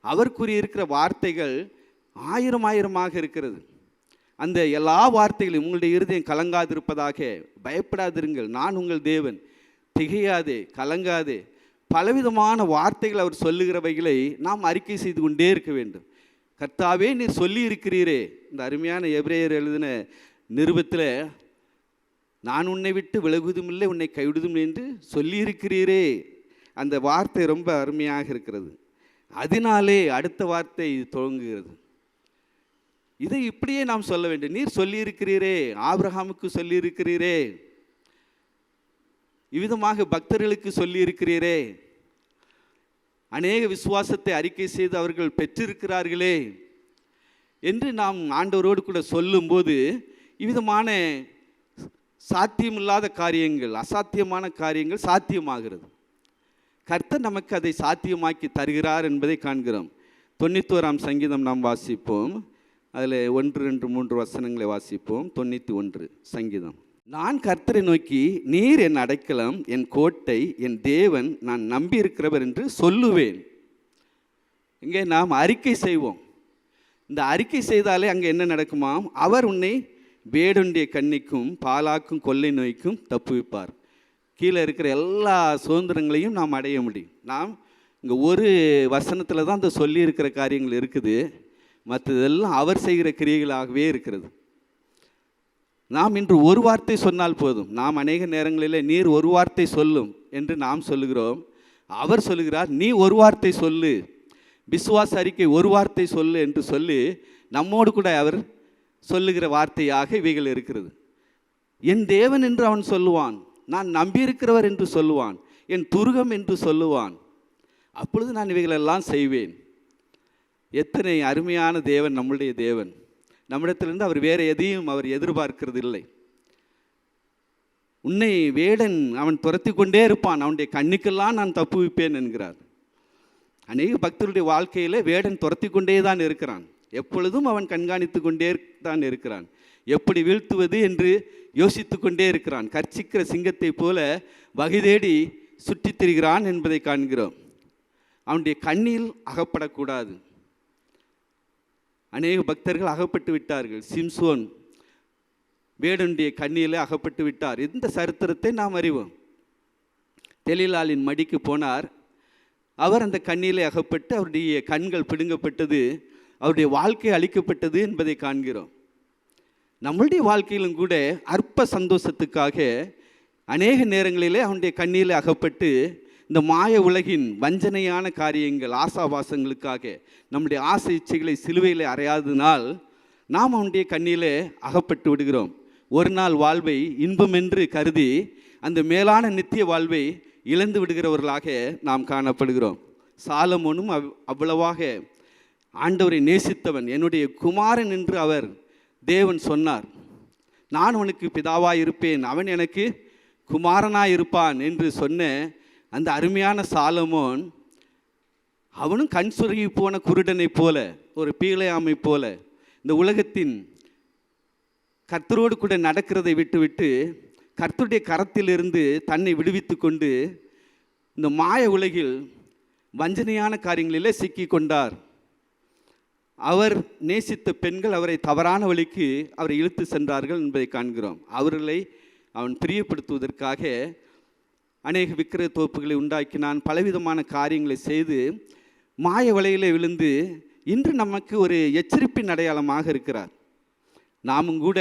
அவர் கூறியிருக்கிற வார்த்தைகள் ஆயிரமாக இருக்கிறது. அந்த எல்லா வார்த்தைகளையும், உங்களுடைய இருதயம் கலங்காதிருப்பதாக, பயப்படாதிருங்கள், நான் உங்கள் தேவன், திகையாதே, கலங்காதே, பலவிதமான வார்த்தைகள் அவர் சொல்லுகிறவைகளை நாம் அறிக்கை செய்து கொண்டே இருக்க வேண்டும். கர்த்தாவே நீர் சொல்லி இருக்கிறீரே, இந்த அருமையான எபிரேயர் எழுதின நிருபத்தில் நான் உன்னை விட்டு விலகுவதும் இல்லை உன்னை கைவிடுதும் என்று சொல்லியிருக்கிறீரே, அந்த வார்த்தை ரொம்ப அருமையாக இருக்கிறது. அதனாலே அடுத்த வார்த்தை துவங்குகிறது. இதை இப்படியே நாம் சொல்ல வேண்டும். நீர் சொல்லியிருக்கிறீரே, ஆபிரகாமுக்கு சொல்லியிருக்கிறீரே, இவ்விதமாக பக்தர்களுக்கு சொல்லியிருக்கிறீரே, அநேக விசுவாசத்தை அறிக்கை செய்து அவர்கள் பெற்றிருக்கிறார்களே என்று நாம் ஆண்டவரோடு கூட சொல்லும்போது இவ்விதமான சாத்தியமில்லாத காரியங்கள், அசாத்தியமான காரியங்கள் சாத்தியமாகிறது. கர்த்தர் நமக்கு அதை சாத்தியமாக்கி தருகிறார் என்பதை காண்கிறோம். 91ஆம் சங்கீதம் நாம் வாசிப்போம். அதில் 1, 2, 3 வசனங்களை வாசிப்போம். 91 சங்கீதம். நான் கர்த்தரை நோக்கி நீர் என் அடைக்கலம், என் கோட்டை, என் தேவன், நான் நம்பி இருக்கிறவர் என்று சொல்லுவேன். இங்கே நாம் அறிக்கை செய்வோம். இந்த அறிக்கை செய்தாலே அங்கே என்ன நடக்குமாம்? அவர் உன்னை வேடுண்டிய கண்ணிக்கும் பாலாக்கும் கொள்ளை நோய்க்கும் தப்புவிப்பார். கீழே இருக்கிற எல்லா சுதந்திரங்களையும் நாம் அடைய முடியும். நாம் இங்கே ஒரு வசனத்தில் தான் அந்த சொல்லியிருக்கிற காரியங்கள் இருக்குது. மற்றதெல்லாம் அவர் செய்கிற கிரியைகளாகவே இருக்கிறது. நாம் இன்று ஒரு வார்த்தை சொன்னால் போதும். நாம் அநேக நேரங்களில் நீர் ஒரு வார்த்தை சொல்லும் என்று நாம் சொல்லுகிறோம். அவர் சொல்லுகிறார் நீ ஒரு வார்த்தை சொல்லு, விசுவாச அறிக்கை ஒரு வார்த்தை சொல்லு என்று சொல்லி நம்மோடு கூட அவர் சொல்லுகிற வார்த்தையாக இவைகள் இருக்கிறது. என் தேவன் என்று அவன் சொல்லுவான், நான் நம்பியிருக்கிறவர் என்று சொல்லுவான், என் துருகம் என்று சொல்லுவான். அப்பொழுது நான் இவைகளெல்லாம் செய்வேன். எத்தனை அருமையான தேவன் நம்முடைய தேவன்! நம்மிடத்திலிருந்து அவர் வேறு எதையும் அவர் எதிர்பார்க்கிறது இல்லை. உன்னை வேடன் அவன் துரத்தி கொண்டே இருப்பான், அவனுடைய கண்ணுக்கெல்லாம் நான் தப்புவிப்பேன் என்கிறார். அநேக பக்தருடைய வாழ்க்கையில் வேடன் துரத்தி கொண்டே தான் இருக்கிறான். எப்பொழுதும் அவன் கண்காணித்து கொண்டே தான் இருக்கிறான். எப்படி வீழ்த்துவது என்று யோசித்து கொண்டே இருக்கிறான். கர்ச்சிக்கிற சிங்கத்தை போல வகை தேடி சுற்றித் திரிகிறான் என்பதை காண்கிறோம். அவனுடைய கண்ணில் அகப்படக்கூடாது. அநேக பக்தர்கள் அகப்பட்டு விட்டார்கள். சிம்சோன் வேடனுடைய கண்ணியில் அகப்பட்டு விட்டார். இந்த சரித்திரத்தை நாம் அறிவோம். தெலீலாளின் மடிக்கு போனார். அவர் அந்த கண்ணிலே அகப்பட்டு அவருடைய கண்கள் பிடுங்கப்பட்டது, அவருடைய வாழ்க்கை அளிக்கப்பட்டது என்பதை காண்கிறோம். நம்மளுடைய வாழ்க்கையிலும் கூட அற்ப சந்தோஷத்துக்காக அநேக நேரங்களிலே அவனுடைய கண்ணிலே அகப்பட்டு இந்த மாய உலகின் வஞ்சனையான காரியங்கள், ஆசாபாசங்களுக்காக நம்முடைய ஆசை இச்சைகளை சிலுவையில் அறையாததினால் நாம் அவனுடைய கண்ணிலே அகப்பட்டு விடுகிறோம். ஒரு நாள் வாழ்வை இன்பமென்று கருதி அந்த மேலான நித்திய வாழ்வை இழந்து விடுகிறவர்களாக நாம் காணப்படுகிறோம். சாலமோனும் அவ்வளவாக ஆண்டவரை நேசித்தவன். என்னுடைய குமாரன் என்று அவர் தேவன் சொன்னார். நான் அவனுக்கு பிதாவாய் இருப்பேன், அவன் எனக்கு குமாரனாய் இருப்பான் என்று சொன்ன அந்த அருமையான சாலமோன், அவனும் கண் சுருகி போன குருடனை போல, ஒரு பீலையாமை போல இந்த உலகத்தின் கர்த்தரோடு கூட நடக்கிறதை விட்டுவிட்டு கர்த்தருடைய கரத்திலிருந்து தன்னை விடுவித்து கொண்டு இந்த மாய உலகில் வஞ்சனையான காரியங்களிலே சிக்கி கொண்டார். அவர் நேசித்த பெண்கள் அவரை தவறான வழிக்கு அவரை இழுத்து சென்றார்கள் என்பதை காண்கிறோம். அவர்களை அவன் பிரியப்படுத்துவதற்காக அநேக விக்கிரக தோப்புகளை உண்டாக்கினான். பலவிதமான காரியங்களை செய்து மாய வலையிலே விழுந்து இன்று நமக்கு ஒரு எச்சரிப்பின் அடையாளமாக இருக்கிறார். நாமும் கூட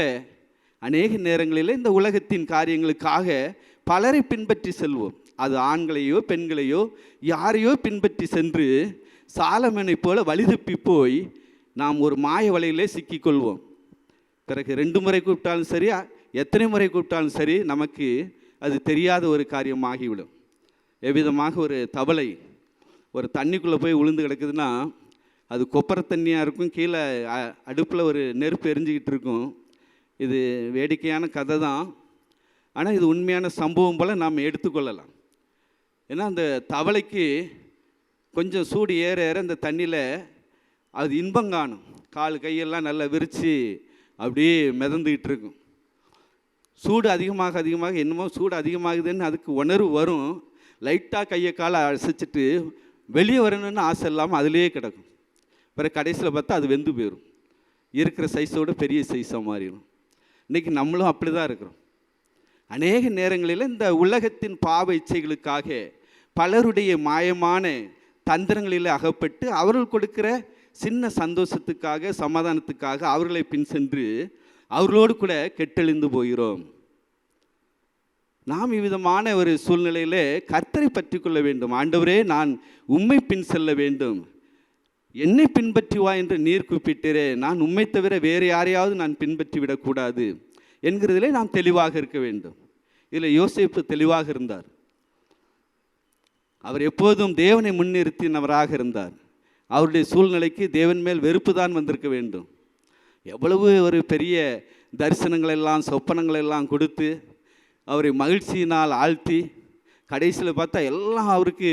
அநேக நேரங்களில் இந்த உலகத்தின் காரியங்களுக்காக பலரை பின்பற்றி செல்வோம். அது ஆண்களையோ பெண்களையோ யாரையோ பின்பற்றி சென்று சாலமனை போல வழிதப்பி போய் நாம் ஒரு மாய வலையிலே சிக்கிக்கொள்வோம். பிறகு 2 முறை கூப்பிட்டாலும் சரி, எத்தனை முறை கூப்பிட்டாலும் சரி, நமக்கு அது தெரியாத ஒரு காரியமாகிவிடும். எவ்விதமாக ஒரு தவளை ஒரு தண்ணிக்குள்ளே போய் உளுந்து கிடக்குதுன்னா அது கொப்பரை தண்ணியாக இருக்கும், கீழே அடுப்பில் ஒரு நெருப்பு எரிஞ்சிக்கிட்டு இருக்கும். இது வேடிக்கையான கதை தான், ஆனால் இது உண்மையான சம்பவம் போல் நாம் எடுத்துக்கொள்ளலாம். ஏன்னா அந்த தவளைக்கு கொஞ்சம் சூடு ஏற ஏற அந்த தண்ணியில் அது இன்பம் காணும். கால் கையெல்லாம் நல்லா விரித்து அப்படியே மிதந்துக்கிட்டு இருக்கும். சூடு அதிகமாக அதிகமாக என்னமோ சூடு அதிகமாகுதுன்னு அதுக்கு உணர்வு வரும். லைட்டாக கையை காலை அசைச்சிட்டு வெளியே வரணும்னு ஆசை இல்லாமல் அதிலே கிடக்கும். பிறகு கடைசியில் பார்த்தா அது வெந்து போயிடும். இருக்கிற சைஸோடு பெரிய சைஸாக மாறிடும். இன்றைக்கி நம்மளும் அப்படி தான் இருக்கிறோம். அநேக நேரங்களில் இந்த உலகத்தின் பாவ இச்சைகளுக்காக பலருடைய மாயமான தந்திரங்களில் அகப்பட்டு அவர்கள் கொடுக்கிற சின்ன சந்தோஷத்துக்காக சமாதானத்துக்காக அவர்களை பின் சென்று அவர்களோடு கூட கெட்டெழுந்து போகிறோம். நாம் இவ்விதமான ஒரு சூழ்நிலையில் கர்த்தரை பற்றி கொள்ள வேண்டும். ஆண்டவரே, நான் உம்மை பின் செல்ல வேண்டும், என்னை பின்பற்றி வா என்று நீர் கூப்பிட்டீரே, நான் உம்மை தவிர வேறு யாரையாவது நான் பின்பற்றி விடக்கூடாது என்கிறதிலே நாம் தெளிவாக இருக்க வேண்டும். இதில் யோசேப்பு தெளிவாக இருந்தார். அவர் எப்போதும் தேவனை முன்னிறுத்தினவராக இருந்தார். அவருடைய சூழ்நிலைக்கு தேவன் மேல் வெறுப்பு தான் வந்திருக்க வேண்டும். எவ்வளவு ஒரு பெரிய தரிசனங்களெல்லாம் சொப்பனங்களெல்லாம் கொடுத்து அவரை மகிழ்ச்சியினால் ஆழ்த்தி கடைசியில் பார்த்தா எல்லாம் அவருக்கு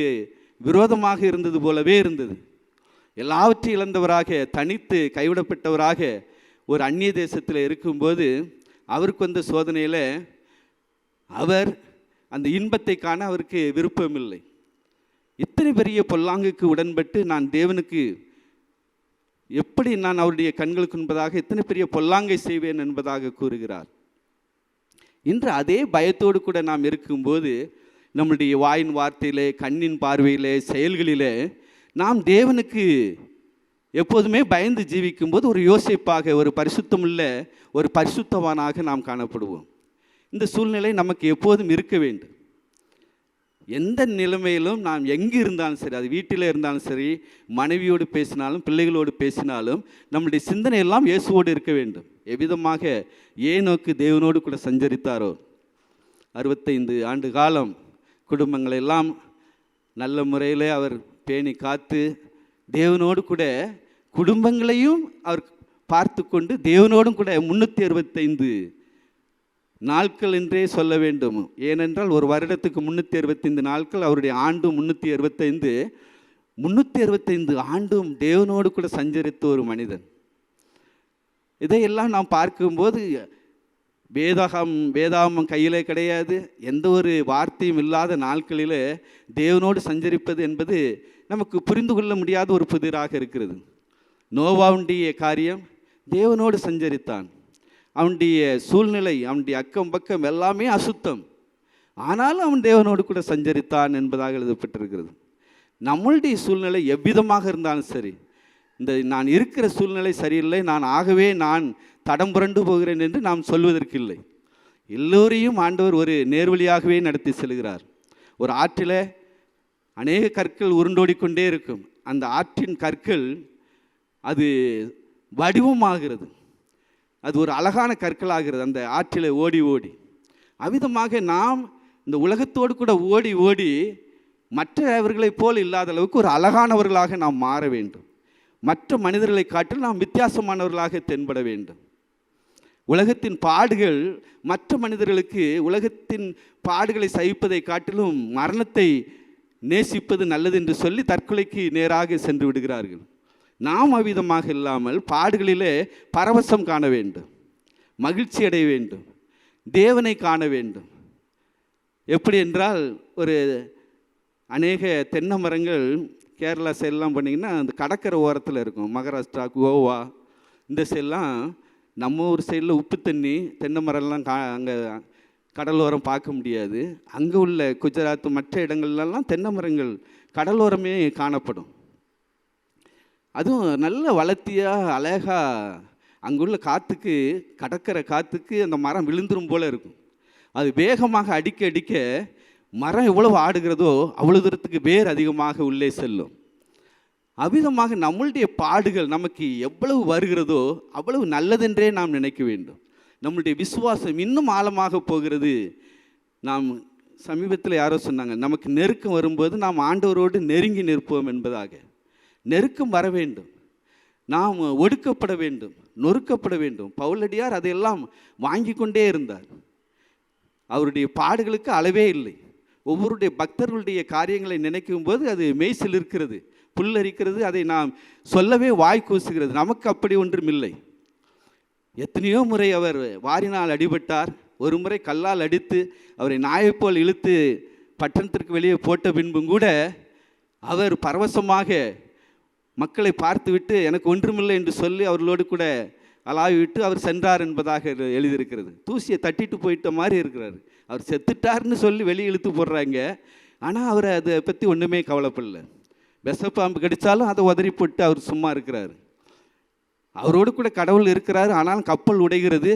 விரோதமாக இருந்தது போலவே இருந்தது. எல்லாவற்றையும் இழந்தவராக, தனித்து கைவிடப்பட்டவராக ஒரு அந்நிய தேசத்தில் இருக்கும்போது அவருக்கு வந்த சோதனையில் அவர் அந்த இன்பத்தை காண அவருக்கு விருப்பமில்லை. இத்தனை பெரிய பொல்லாங்குக்கு உடன்பட்டு நான் தேவனுக்கு எப்படி நான் அவருடைய கண்களுக்கு என்பதாக இத்தனை பெரிய பொல்லாங்கை செய்வேன் என்பதாக கூறுகிறார். இன்று அதே பயத்தோடு கூட நாம் இருக்கும்போது நம்முடைய வாயின் வார்த்தையிலே, கண்ணின் பார்வையிலே, செயல்களிலே நாம் தேவனுக்கு எப்போதுமே பயந்து ஜீவிக்கும்போது ஒரு யோசிப்பாக, ஒரு பரிசுத்தமுள்ள ஒரு பரிசுத்தவானாக நாம் காணப்படுவோம். இந்த சூழ்நிலை நமக்கு எப்போதும் இருக்க வேண்டும். எந்த நிலைமையிலும் நாம் எங்கே இருந்தாலும் சரி, அது வீட்டில் இருந்தாலும் சரி, மனைவியோடு பேசினாலும் பிள்ளைகளோடு பேசினாலும் நம்முடைய சிந்தனை எல்லாம் இயேசுவோடு இருக்க வேண்டும். எவ்விதமாக ஏனோக்கு தேவனோடு கூட சஞ்சரித்தாரோ 65 ஆண்டு காலம் குடும்பங்களெல்லாம் நல்ல முறையில் அவர் பேணி காத்து தேவனோடு கூட குடும்பங்களையும் அவர் பார்த்து கொண்டு தேவனோடும் கூட 365 நாட்கள் என்றே சொல்ல வேண்டும். ஏனென்றால் ஒரு வருடத்துக்கு 365 நாட்கள், அவருடைய ஆண்டு 365 ஆண்டும் தேவனோடு கூட சஞ்சரித்த ஒரு மனிதன். இதையெல்லாம் நாம் பார்க்கும்போது வேதாகமம் கையிலே கிடையாது, எந்த ஒரு வார்த்தையும் இல்லாத நாட்களில் தேவனோடு சஞ்சரிப்பது என்பது நமக்கு புரிந்து கொள்ள முடியாத ஒரு புதிராக இருக்கிறது. நோவாவுடைய காரியம், தேவனோடு சஞ்சரித்தான். அவனுடைய சூழ்நிலை, அவனுடைய அக்கம் பக்கம் எல்லாமே அசுத்தம், ஆனாலும் அவன் தேவனோடு கூட சஞ்சரித்தான் என்பதாக எழுதப்பட்டிருக்கிறது. நம்மளுடைய சூழ்நிலை எவ்விதமாக இருந்தாலும் சரி, இந்த நான் இருக்கிற சூழ்நிலை சரியில்லை, நான் தடம் புரண்டு போகிறேன் என்று நாம் சொல்வதற்கில்லை. எல்லோரையும் ஆண்டவர் ஒரு நேர்வழியாகவே நடத்தி செல்கிறார். ஒரு ஆற்றில் அநேக கற்கள் உருண்டோடிக்கொண்டே இருக்கும். அந்த ஆற்றின் கற்கள் அது வடிவமாகிறது, அது ஒரு அழகான கற்களாகிறது அந்த ஆற்றில் ஓடி ஓடி. அவ்விதமாக நாம் இந்த உலகத்தோடு கூட ஓடி ஓடி மற்றவர்களைப் போல் இல்லாத அளவுக்கு ஒரு அழகானவர்களாக நாம் மாற வேண்டும். மற்ற மனிதர்களை காட்டில் நாம் வித்தியாசமானவர்களாக தென்பட வேண்டும். உலகத்தின் பாடுகள் மற்ற மனிதர்களுக்கு உலகத்தின் பாடுகளை சகிப்பதை காட்டிலும் மரணத்தை நேசிப்பது நல்லது என்று சொல்லி தற்கொலைக்கு நேராக சென்று விடுகிறார்கள். நாம் அவ்விதமாக இல்லாமல் பாடுகளிலே பரவசம் காண வேண்டும், மகிழ்ச்சி அடைய வேண்டும், தேவனை காண வேண்டும். எப்படி என்றால், ஒரு அநேக தென்னை மரங்கள் கேரளா சைடெலாம் பண்ணிங்கன்னா அந்த கடற்கரை ஓரத்தில் இருக்கும். மகாராஷ்டிரா, கோவா இந்த சைடெலாம், நம்ம ஊர் சைடில் உப்பு தண்ணி தென்னை மரம்லாம் அங்கே கடலோரம் பார்க்க முடியாது. அங்கே உள்ள குஜராத் மற்ற இடங்கள்லாம் தென்னை மரங்கள் கடலோரமே காணப்படும். அதுவும் நல்ல வளர்த்தியாக அழகாக அங்குள்ள காற்றுக்கு, கடற்கரை காற்றுக்கு அந்த மரம் விழுந்துரும் போல் இருக்கும். அது வேகமாக அடிக்க அடிக்க மரம் எவ்வளவு ஆடுகிறதோ அவ்வளோ தூரத்துக்கு வேர் அதிகமாக உள்ளே செல்லும். அவ்விதமாக நம்மளுடைய பாடுகள் நமக்கு எவ்வளவு வருகிறதோ அவ்வளவு நல்லதென்றே நாம் நினைக்க வேண்டும். நம்மளுடைய விசுவாசம் இன்னும் ஆழமாக போகிறது. நாம் சமீபத்தில் யாரோ சொன்னாங்க, நமக்கு நெருக்கம் வரும்போது நாம் ஆண்டவரோடு நெருங்கி நிற்போம் என்பதாக. நெருக்கம் வர வேண்டும், நாம் ஒடுக்கப்பட வேண்டும், நொறுக்கப்பட வேண்டும். பவுலடியார் அதையெல்லாம் வாங்கி கொண்டே இருந்தார். அவருடைய பாடுகளுக்கு அளவே இல்லை. ஒவ்வொருடைய பக்தர்களுடைய காரியங்களை நினைக்கும் போது அது மெய்சில் இருக்கிறது, புல்லரிக்கிறது. அதை நாம் சொல்லவே வாய் கூசுகிறது. நமக்கு அப்படி ஒன்றும் இல்லை. எத்தனையோ முறை அவர் வாரினால் அடிபட்டார். ஒரு முறை கல்லால் அடித்து அவரை நாயைப்போல் இழுத்து பட்டணத்திற்கு வெளியே போட்ட பின்பும் கூட அவர் பரவசமாக மக்களை பார்த்துவிட்டு எனக்கு ஒன்றுமில்லை என்று சொல்லி அவர்களோடு கூட அலாவிவிட்டு அவர் சென்றார் என்பதாக எழுதியிருக்கிறது. தூசியை தட்டிட்டு போயிட்ட மாதிரி இருக்கிறார். அவர் செத்துட்டார்னு சொல்லி வெளியே இழுத்து போடுறாங்க. ஆனால் அவர் அதை பற்றி ஒன்றுமே கவலைப்படல. விஷப்பாம்பு கடித்தாலும் அதை உதறி போட்டு அவர் சும்மா இருக்கிறார். அவரோடு கூட கடவுள் இருக்கிறாரு. ஆனாலும் கப்பல் உடைகிறது.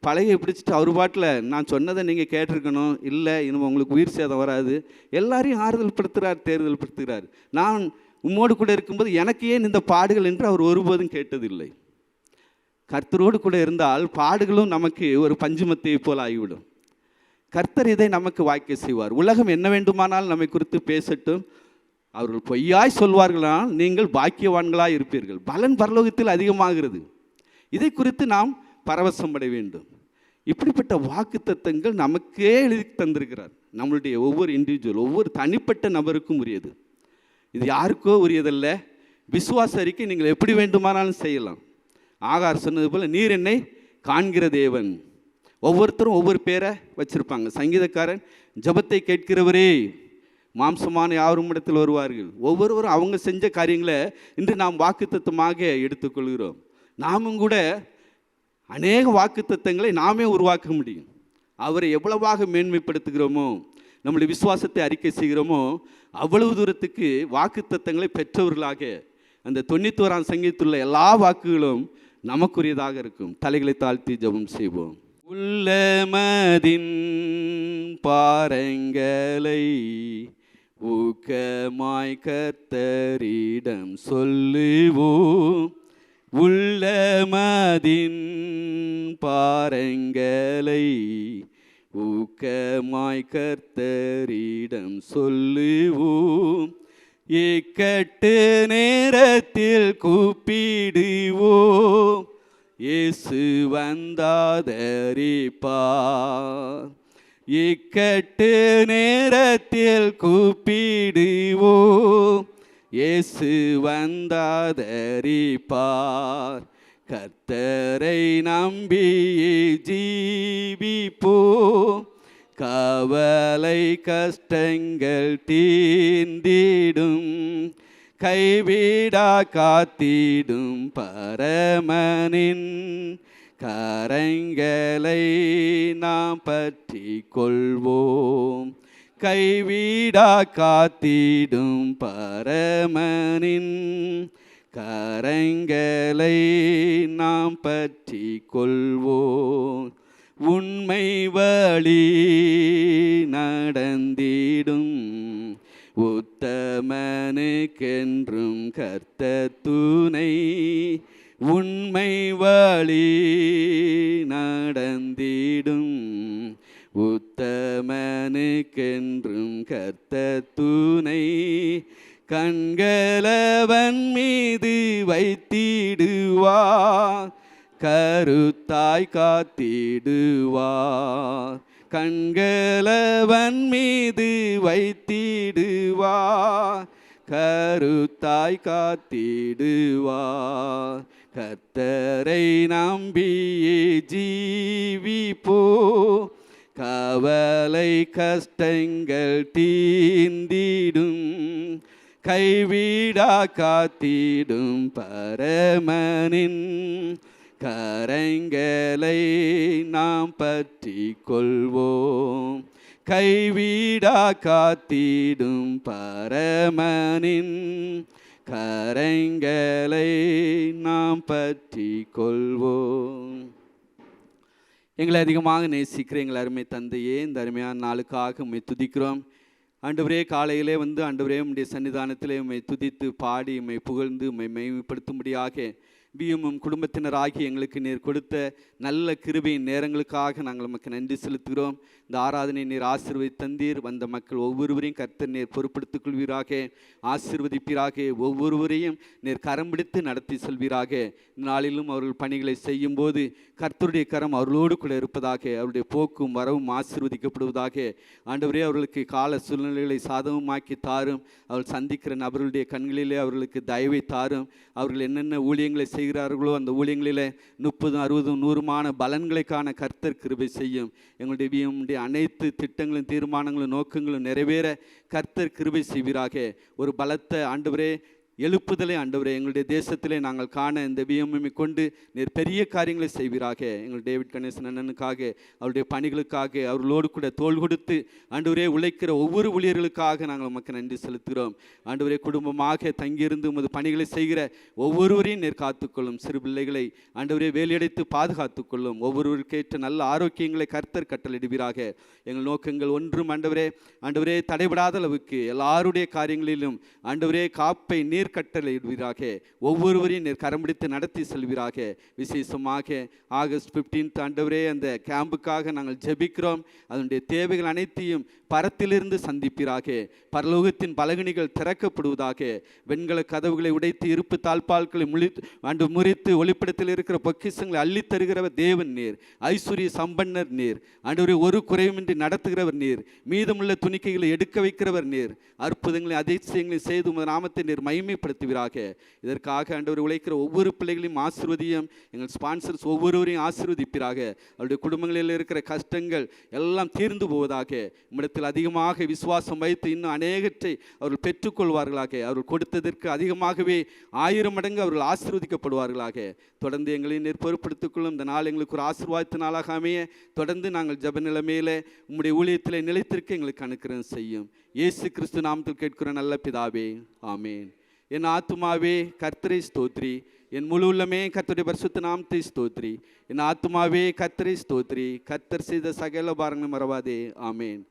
பழைய பிடிச்சிட்டு அவர் பாட்டில் நான் சொன்னதை நீங்கள் கேட்டிருக்கணும், இல்லை இன்னும் உங்களுக்கு உயிர் சேதம் வராது, எல்லாரையும் ஆறுதல் படுத்துகிறார், தேர்தல் படுத்துகிறார். நான் உம்மோடு கூட இருக்கும்போது எனக்கு ஏன் இந்த பாடுகள் என்று அவர் ஒருபோதும் கேட்டதில்லை. கர்த்தரோடு கூட இருந்தால் பாடுகளும் நமக்கு ஒரு பஞ்சுமத்தையை போல் ஆகிவிடும். கர்த்தர் இதை நமக்கு வாய்க்க செய்வார். உலகம் என்ன வேண்டுமானால் நம்மை குறித்து பேசட்டும், அவர்கள் பொய்யாய் சொல்வார்களால் நீங்கள் பாக்கியவான்களாக இருப்பீர்கள், பலன் பரலோகத்தில் அதிகமாகிறது. இதை குறித்து நாம் பரவசம் அடைய வேண்டும். இப்படிப்பட்ட வாக்குத்தத்தங்கள் நமக்கே எழுதி தந்திருக்கிறார். நம்மளுடைய ஒவ்வொரு இண்டிவிஜுவல், ஒவ்வொரு தனிப்பட்ட நபருக்கும் உரியது. இது யாருக்கோ உரியதல்ல. விசுவாச அறிக்கை நீங்கள் எப்படி வேண்டுமானாலும் செய்யலாம். ஆகார் சொன்னது போல் நீர் என்னை காண்கிற தேவன். ஒவ்வொருத்தரும் ஒவ்வொரு பேரை வச்சுருப்பாங்க. சங்கீதக்காரன் ஜபத்தை கேட்கிறவரே மாம்சமான யாரும் இடத்தில் வருவார்கள். ஒவ்வொருவரும் அவங்க செஞ்ச காரியங்களை இன்று நாம் வாக்குத்தத்தமாக எடுத்துக்கொள்கிறோம். நாமும் கூட அநேக வாக்குத்தத்தங்களை நாமே உருவாக்க முடியும். அவரை எவ்வளவாக மேன்மைப்படுத்துகிறோமோ, நம்முடைய விசுவாசத்தை அறிக்கை செய்கிறோமோ, அவ்வளவு தூரத்துக்கு வாக்குத்தத்தங்களை பெற்றவர்களாக அந்த 91ஆம் சங்கீதத்தில் எல்லா வாக்குகளும் நமக்குரியதாக இருக்கும். தலைகளை தாழ்த்தி ஜெபம் செய்வோம். உள்ளமதின் பாரங்களை ஊக்கமாய் கர்த்தரிடம் சொல்லுவோம். உள்ளமதின் பாரங்களை ஊக்கமாய் கர்த்தரிடம் சொல்லுவோம். இக்கட்டு நேரத்தில் கூப்பிடுவோம், இயேசு வந்தாதரிப்பார். இக்கட்டு நேரத்தில் கூப்பிடுவோம், இயேசு வந்தாதரிப்பார். கர்த்தரை நம்பி ஜீவிப்போம், கவலை கஷ்டங்கள் தீர்ந்திடும், கைவிடா காத்திடும் பரமனின் கரங்களை நாம் பற்றி கொள்வோம். கைவிடா காத்திடும் பரமனின் கரங்களை நாம் பற்றி கொள்வோம். உண்மை வழி நடந்திடும் உத்தமனுக்கென்றும் கர்த்தர் துணை. உண்மை வழி நடந்திடும் உத்தமனுக்கென்றும் கர்த்தர் துணை. கண்களவன் மீது வைத்திடுவார், கருத்தாய் காத்திடுவார். கண்களவன் மீது வைத்திடுவார், கருத்தாய் காத்திடுவார். கர்த்தரை நம்பியே ஜீவிப்போ, கவலை கஷ்டங்கள் தீர்ந்திடும், கைவிடா காத்திடும் பரமனின் கரங்களை நாம் பற்றி கொள்வோம். கைவிடா காத்திடும் பரமனின் கரங்களை நாம் பற்றி கொள்வோம். எங்களை அதிகமாக நேசிக்கிற எங்கள் அருமை தந்தையே, இந்த அருமையான நாளுக்காக உம்மை துதிக்கிறோம். ஆண்டவரே, காலையிலே வந்து ஆண்டவரே உம்முடைய சன்னிதானத்திலே உம்மை துதித்து பாடி உம்மை புகழ்ந்து உம்மை மகிமைப்படுத்தும்படியாக பியுமும் குடும்பத்தினராகி எங்களுக்கு நீர் கொடுத்த நல்ல கிருபையின் நேரங்களுக்காக நாங்கள் உமக்கு நன்றி செலுத்துகிறோம். இந்த ஆராதனை நீர் ஆசீர்வதித்தந்தீர். வந்த மக்கள் ஒவ்வொருவரையும் கர்த்தர் நீர் பொறுப்படுத்திக் கொள்வீராக, ஆசீர்வதிப்பீராக. ஒவ்வொருவரையும் நீர் கரம் பிடித்து நடத்தி செல்வீராக. நாளிலும் அவர்கள் பணிகளை செய்யும் போது கர்த்தருடைய கரம் அவர்களோடு கூட இருப்பதாக, அவருடைய போக்கும் வரவும் ஆசீர்வதிக்கப்படுவதாக. ஆண்டவரே, அவர்களுக்கு கால சூழ்நிலைகளை சாதகமாக்கி தாரும். அவர்கள் சந்திக்கிற நபர்களுடைய கண்களிலே அவர்களுக்கு தயவை தாரும். அவர்கள் என்னென்ன ஊழியங்களை செய்கிறார்களோ அந்த ஊழியங்களிலே 30, 60, 100 பலன்களை காண கர்த்தர் கிருபை செய்யும். எங்களுடைய அனைத்து திட்டங்களும் தீர்மானங்களும் நோக்கங்களும் நிறைவேற கர்த்தர் கிருபை செய்வீராக. ஒரு பலத்த ஆண்டவரே எழுப்புதலை ஆண்டவரே எங்களுடைய தேசத்திலே நாங்கள் காண இந்த விஎம்எம்ஐ கொண்டு நீர் பெரிய காரியங்களை செய்வீராக. எங்கள் டேவிட் கணேசன் அண்ணனுக்காக, அவருடைய பணிகளுக்காக, அவர்களோடு கூட தோள் கொடுத்து ஆண்டவரே உழைக்கிற ஒவ்வொரு ஊழியர்களுக்காக நாங்கள் உமக்கு நன்றி செலுத்துகிறோம். ஆண்டவரே குடும்பமாக தங்கியிருந்து உமது பணிகளை செய்கிற ஒவ்வொருவரையும் நீர் காத்துக்கொள்ளும். சிறு பிள்ளைகளை ஆண்டவரே வேலையடைத்து பாதுகாத்துக்கொள்ளும். ஒவ்வொருவருக்கேற்ற நல்ல ஆரோக்கியங்களை கர்த்தர் கட்டளையிடுவீராக. எங்கள் நோக்கங்கள் ஒன்றும் ஆண்டவரே தடைபடாத அளவுக்கு எல்லாருடைய காரியங்களிலும் ஆண்டவரே காப்பை நீர் கட்டளையிடுவீராக. ஒவ்வொருவரையும் நீர் கரம் பிடித்து நடத்தி செல்வீராக. விசேஷமாக ஆகஸ்ட் 15 ஆண்டவரே அந்த கேம்புக்காக நாங்கள் ஜெபிக்கிறோம். அதனுடைய தேவைகள் அனைத்தையும் பரத்திலிருந்து சந்திப்பீராக. பரலோகத்தின் பலகணிகள் திறக்கப்படுவதாக. வெண்கல கதவுகளை உடைத்து இருப்பு தாழ்பால்களை முறித்து ஒளிப்படத்தில் இருக்கிற பொக்கிஷங்களை அள்ளி தருகிறவர் தேவன் நீர். ஐஸ்வர்ய சம்பன்னர் நீர். ஆண்டவரே ஒரு குறையுமின்றி நடத்துகிறவர் நீர். மீதமுள்ள துணிக்கைகளை எடுக்க வைக்கிறவர் நீர். அற்புதங்களை அதிசயங்களை செய்து உமது நாமத்தை நீர் மகிமைப்படுத்துவீராக. இதற்காக ஆண்டவர் உழைக்கிற ஒவ்வொரு பிள்ளைகளையும் ஆசீர்வதியும். எங்கள் ஸ்பான்சர்ஸ் ஒவ்வொருவரையும் ஆசீர்வதிப்பீராக. அவருடைய குடும்பங்களில் இருக்கிற கஷ்டங்கள் எல்லாம் தீர்ந்து போவதாக. உம்மிடத்தில் அதிகமாக விசுவாசம் வைத்து இன்னும் அநேகத்தை அவர்கள் பெற்றுக்கொள்வார்களாக. அவர்கள் கொடுத்ததற்கு அதிகமாகவே 1000 மடங்கு அவர்கள் ஆசீர்வதிக்கப்படுவார்களாக. தொடர்ந்து எங்களை நீர் பொறுப்படுத்திக் கொள்ளும். இந்த நாள் எங்களுக்கு ஒரு ஆசீர்வாதத்து நாளாக அமைய தொடர்ந்து நாங்கள் ஜெப நிலைமையில உம்முடைய ஊழியத்தில் நிலைத்திருக்க எங்களுக்கு அனுக்கிரகம் செய்யும். இயேசு கிறிஸ்து நாமத்தில் கேட்கிற நல்ல பிதாவே, ஆமேன். என் ஆத்துமாவே கர்த்தரை ஸ்தோத்ரி, என் முழு உள்ளமே கர்த்தருடைய பரிசுத்த நாமத்தை ஸ்தோத்ரி. என் ஆத்துமாவே கர்த்தரை ஸ்தோத்ரி, கர்த்தர் செய்த சகல பாரங்களை மறவாதே. ஆமேன்.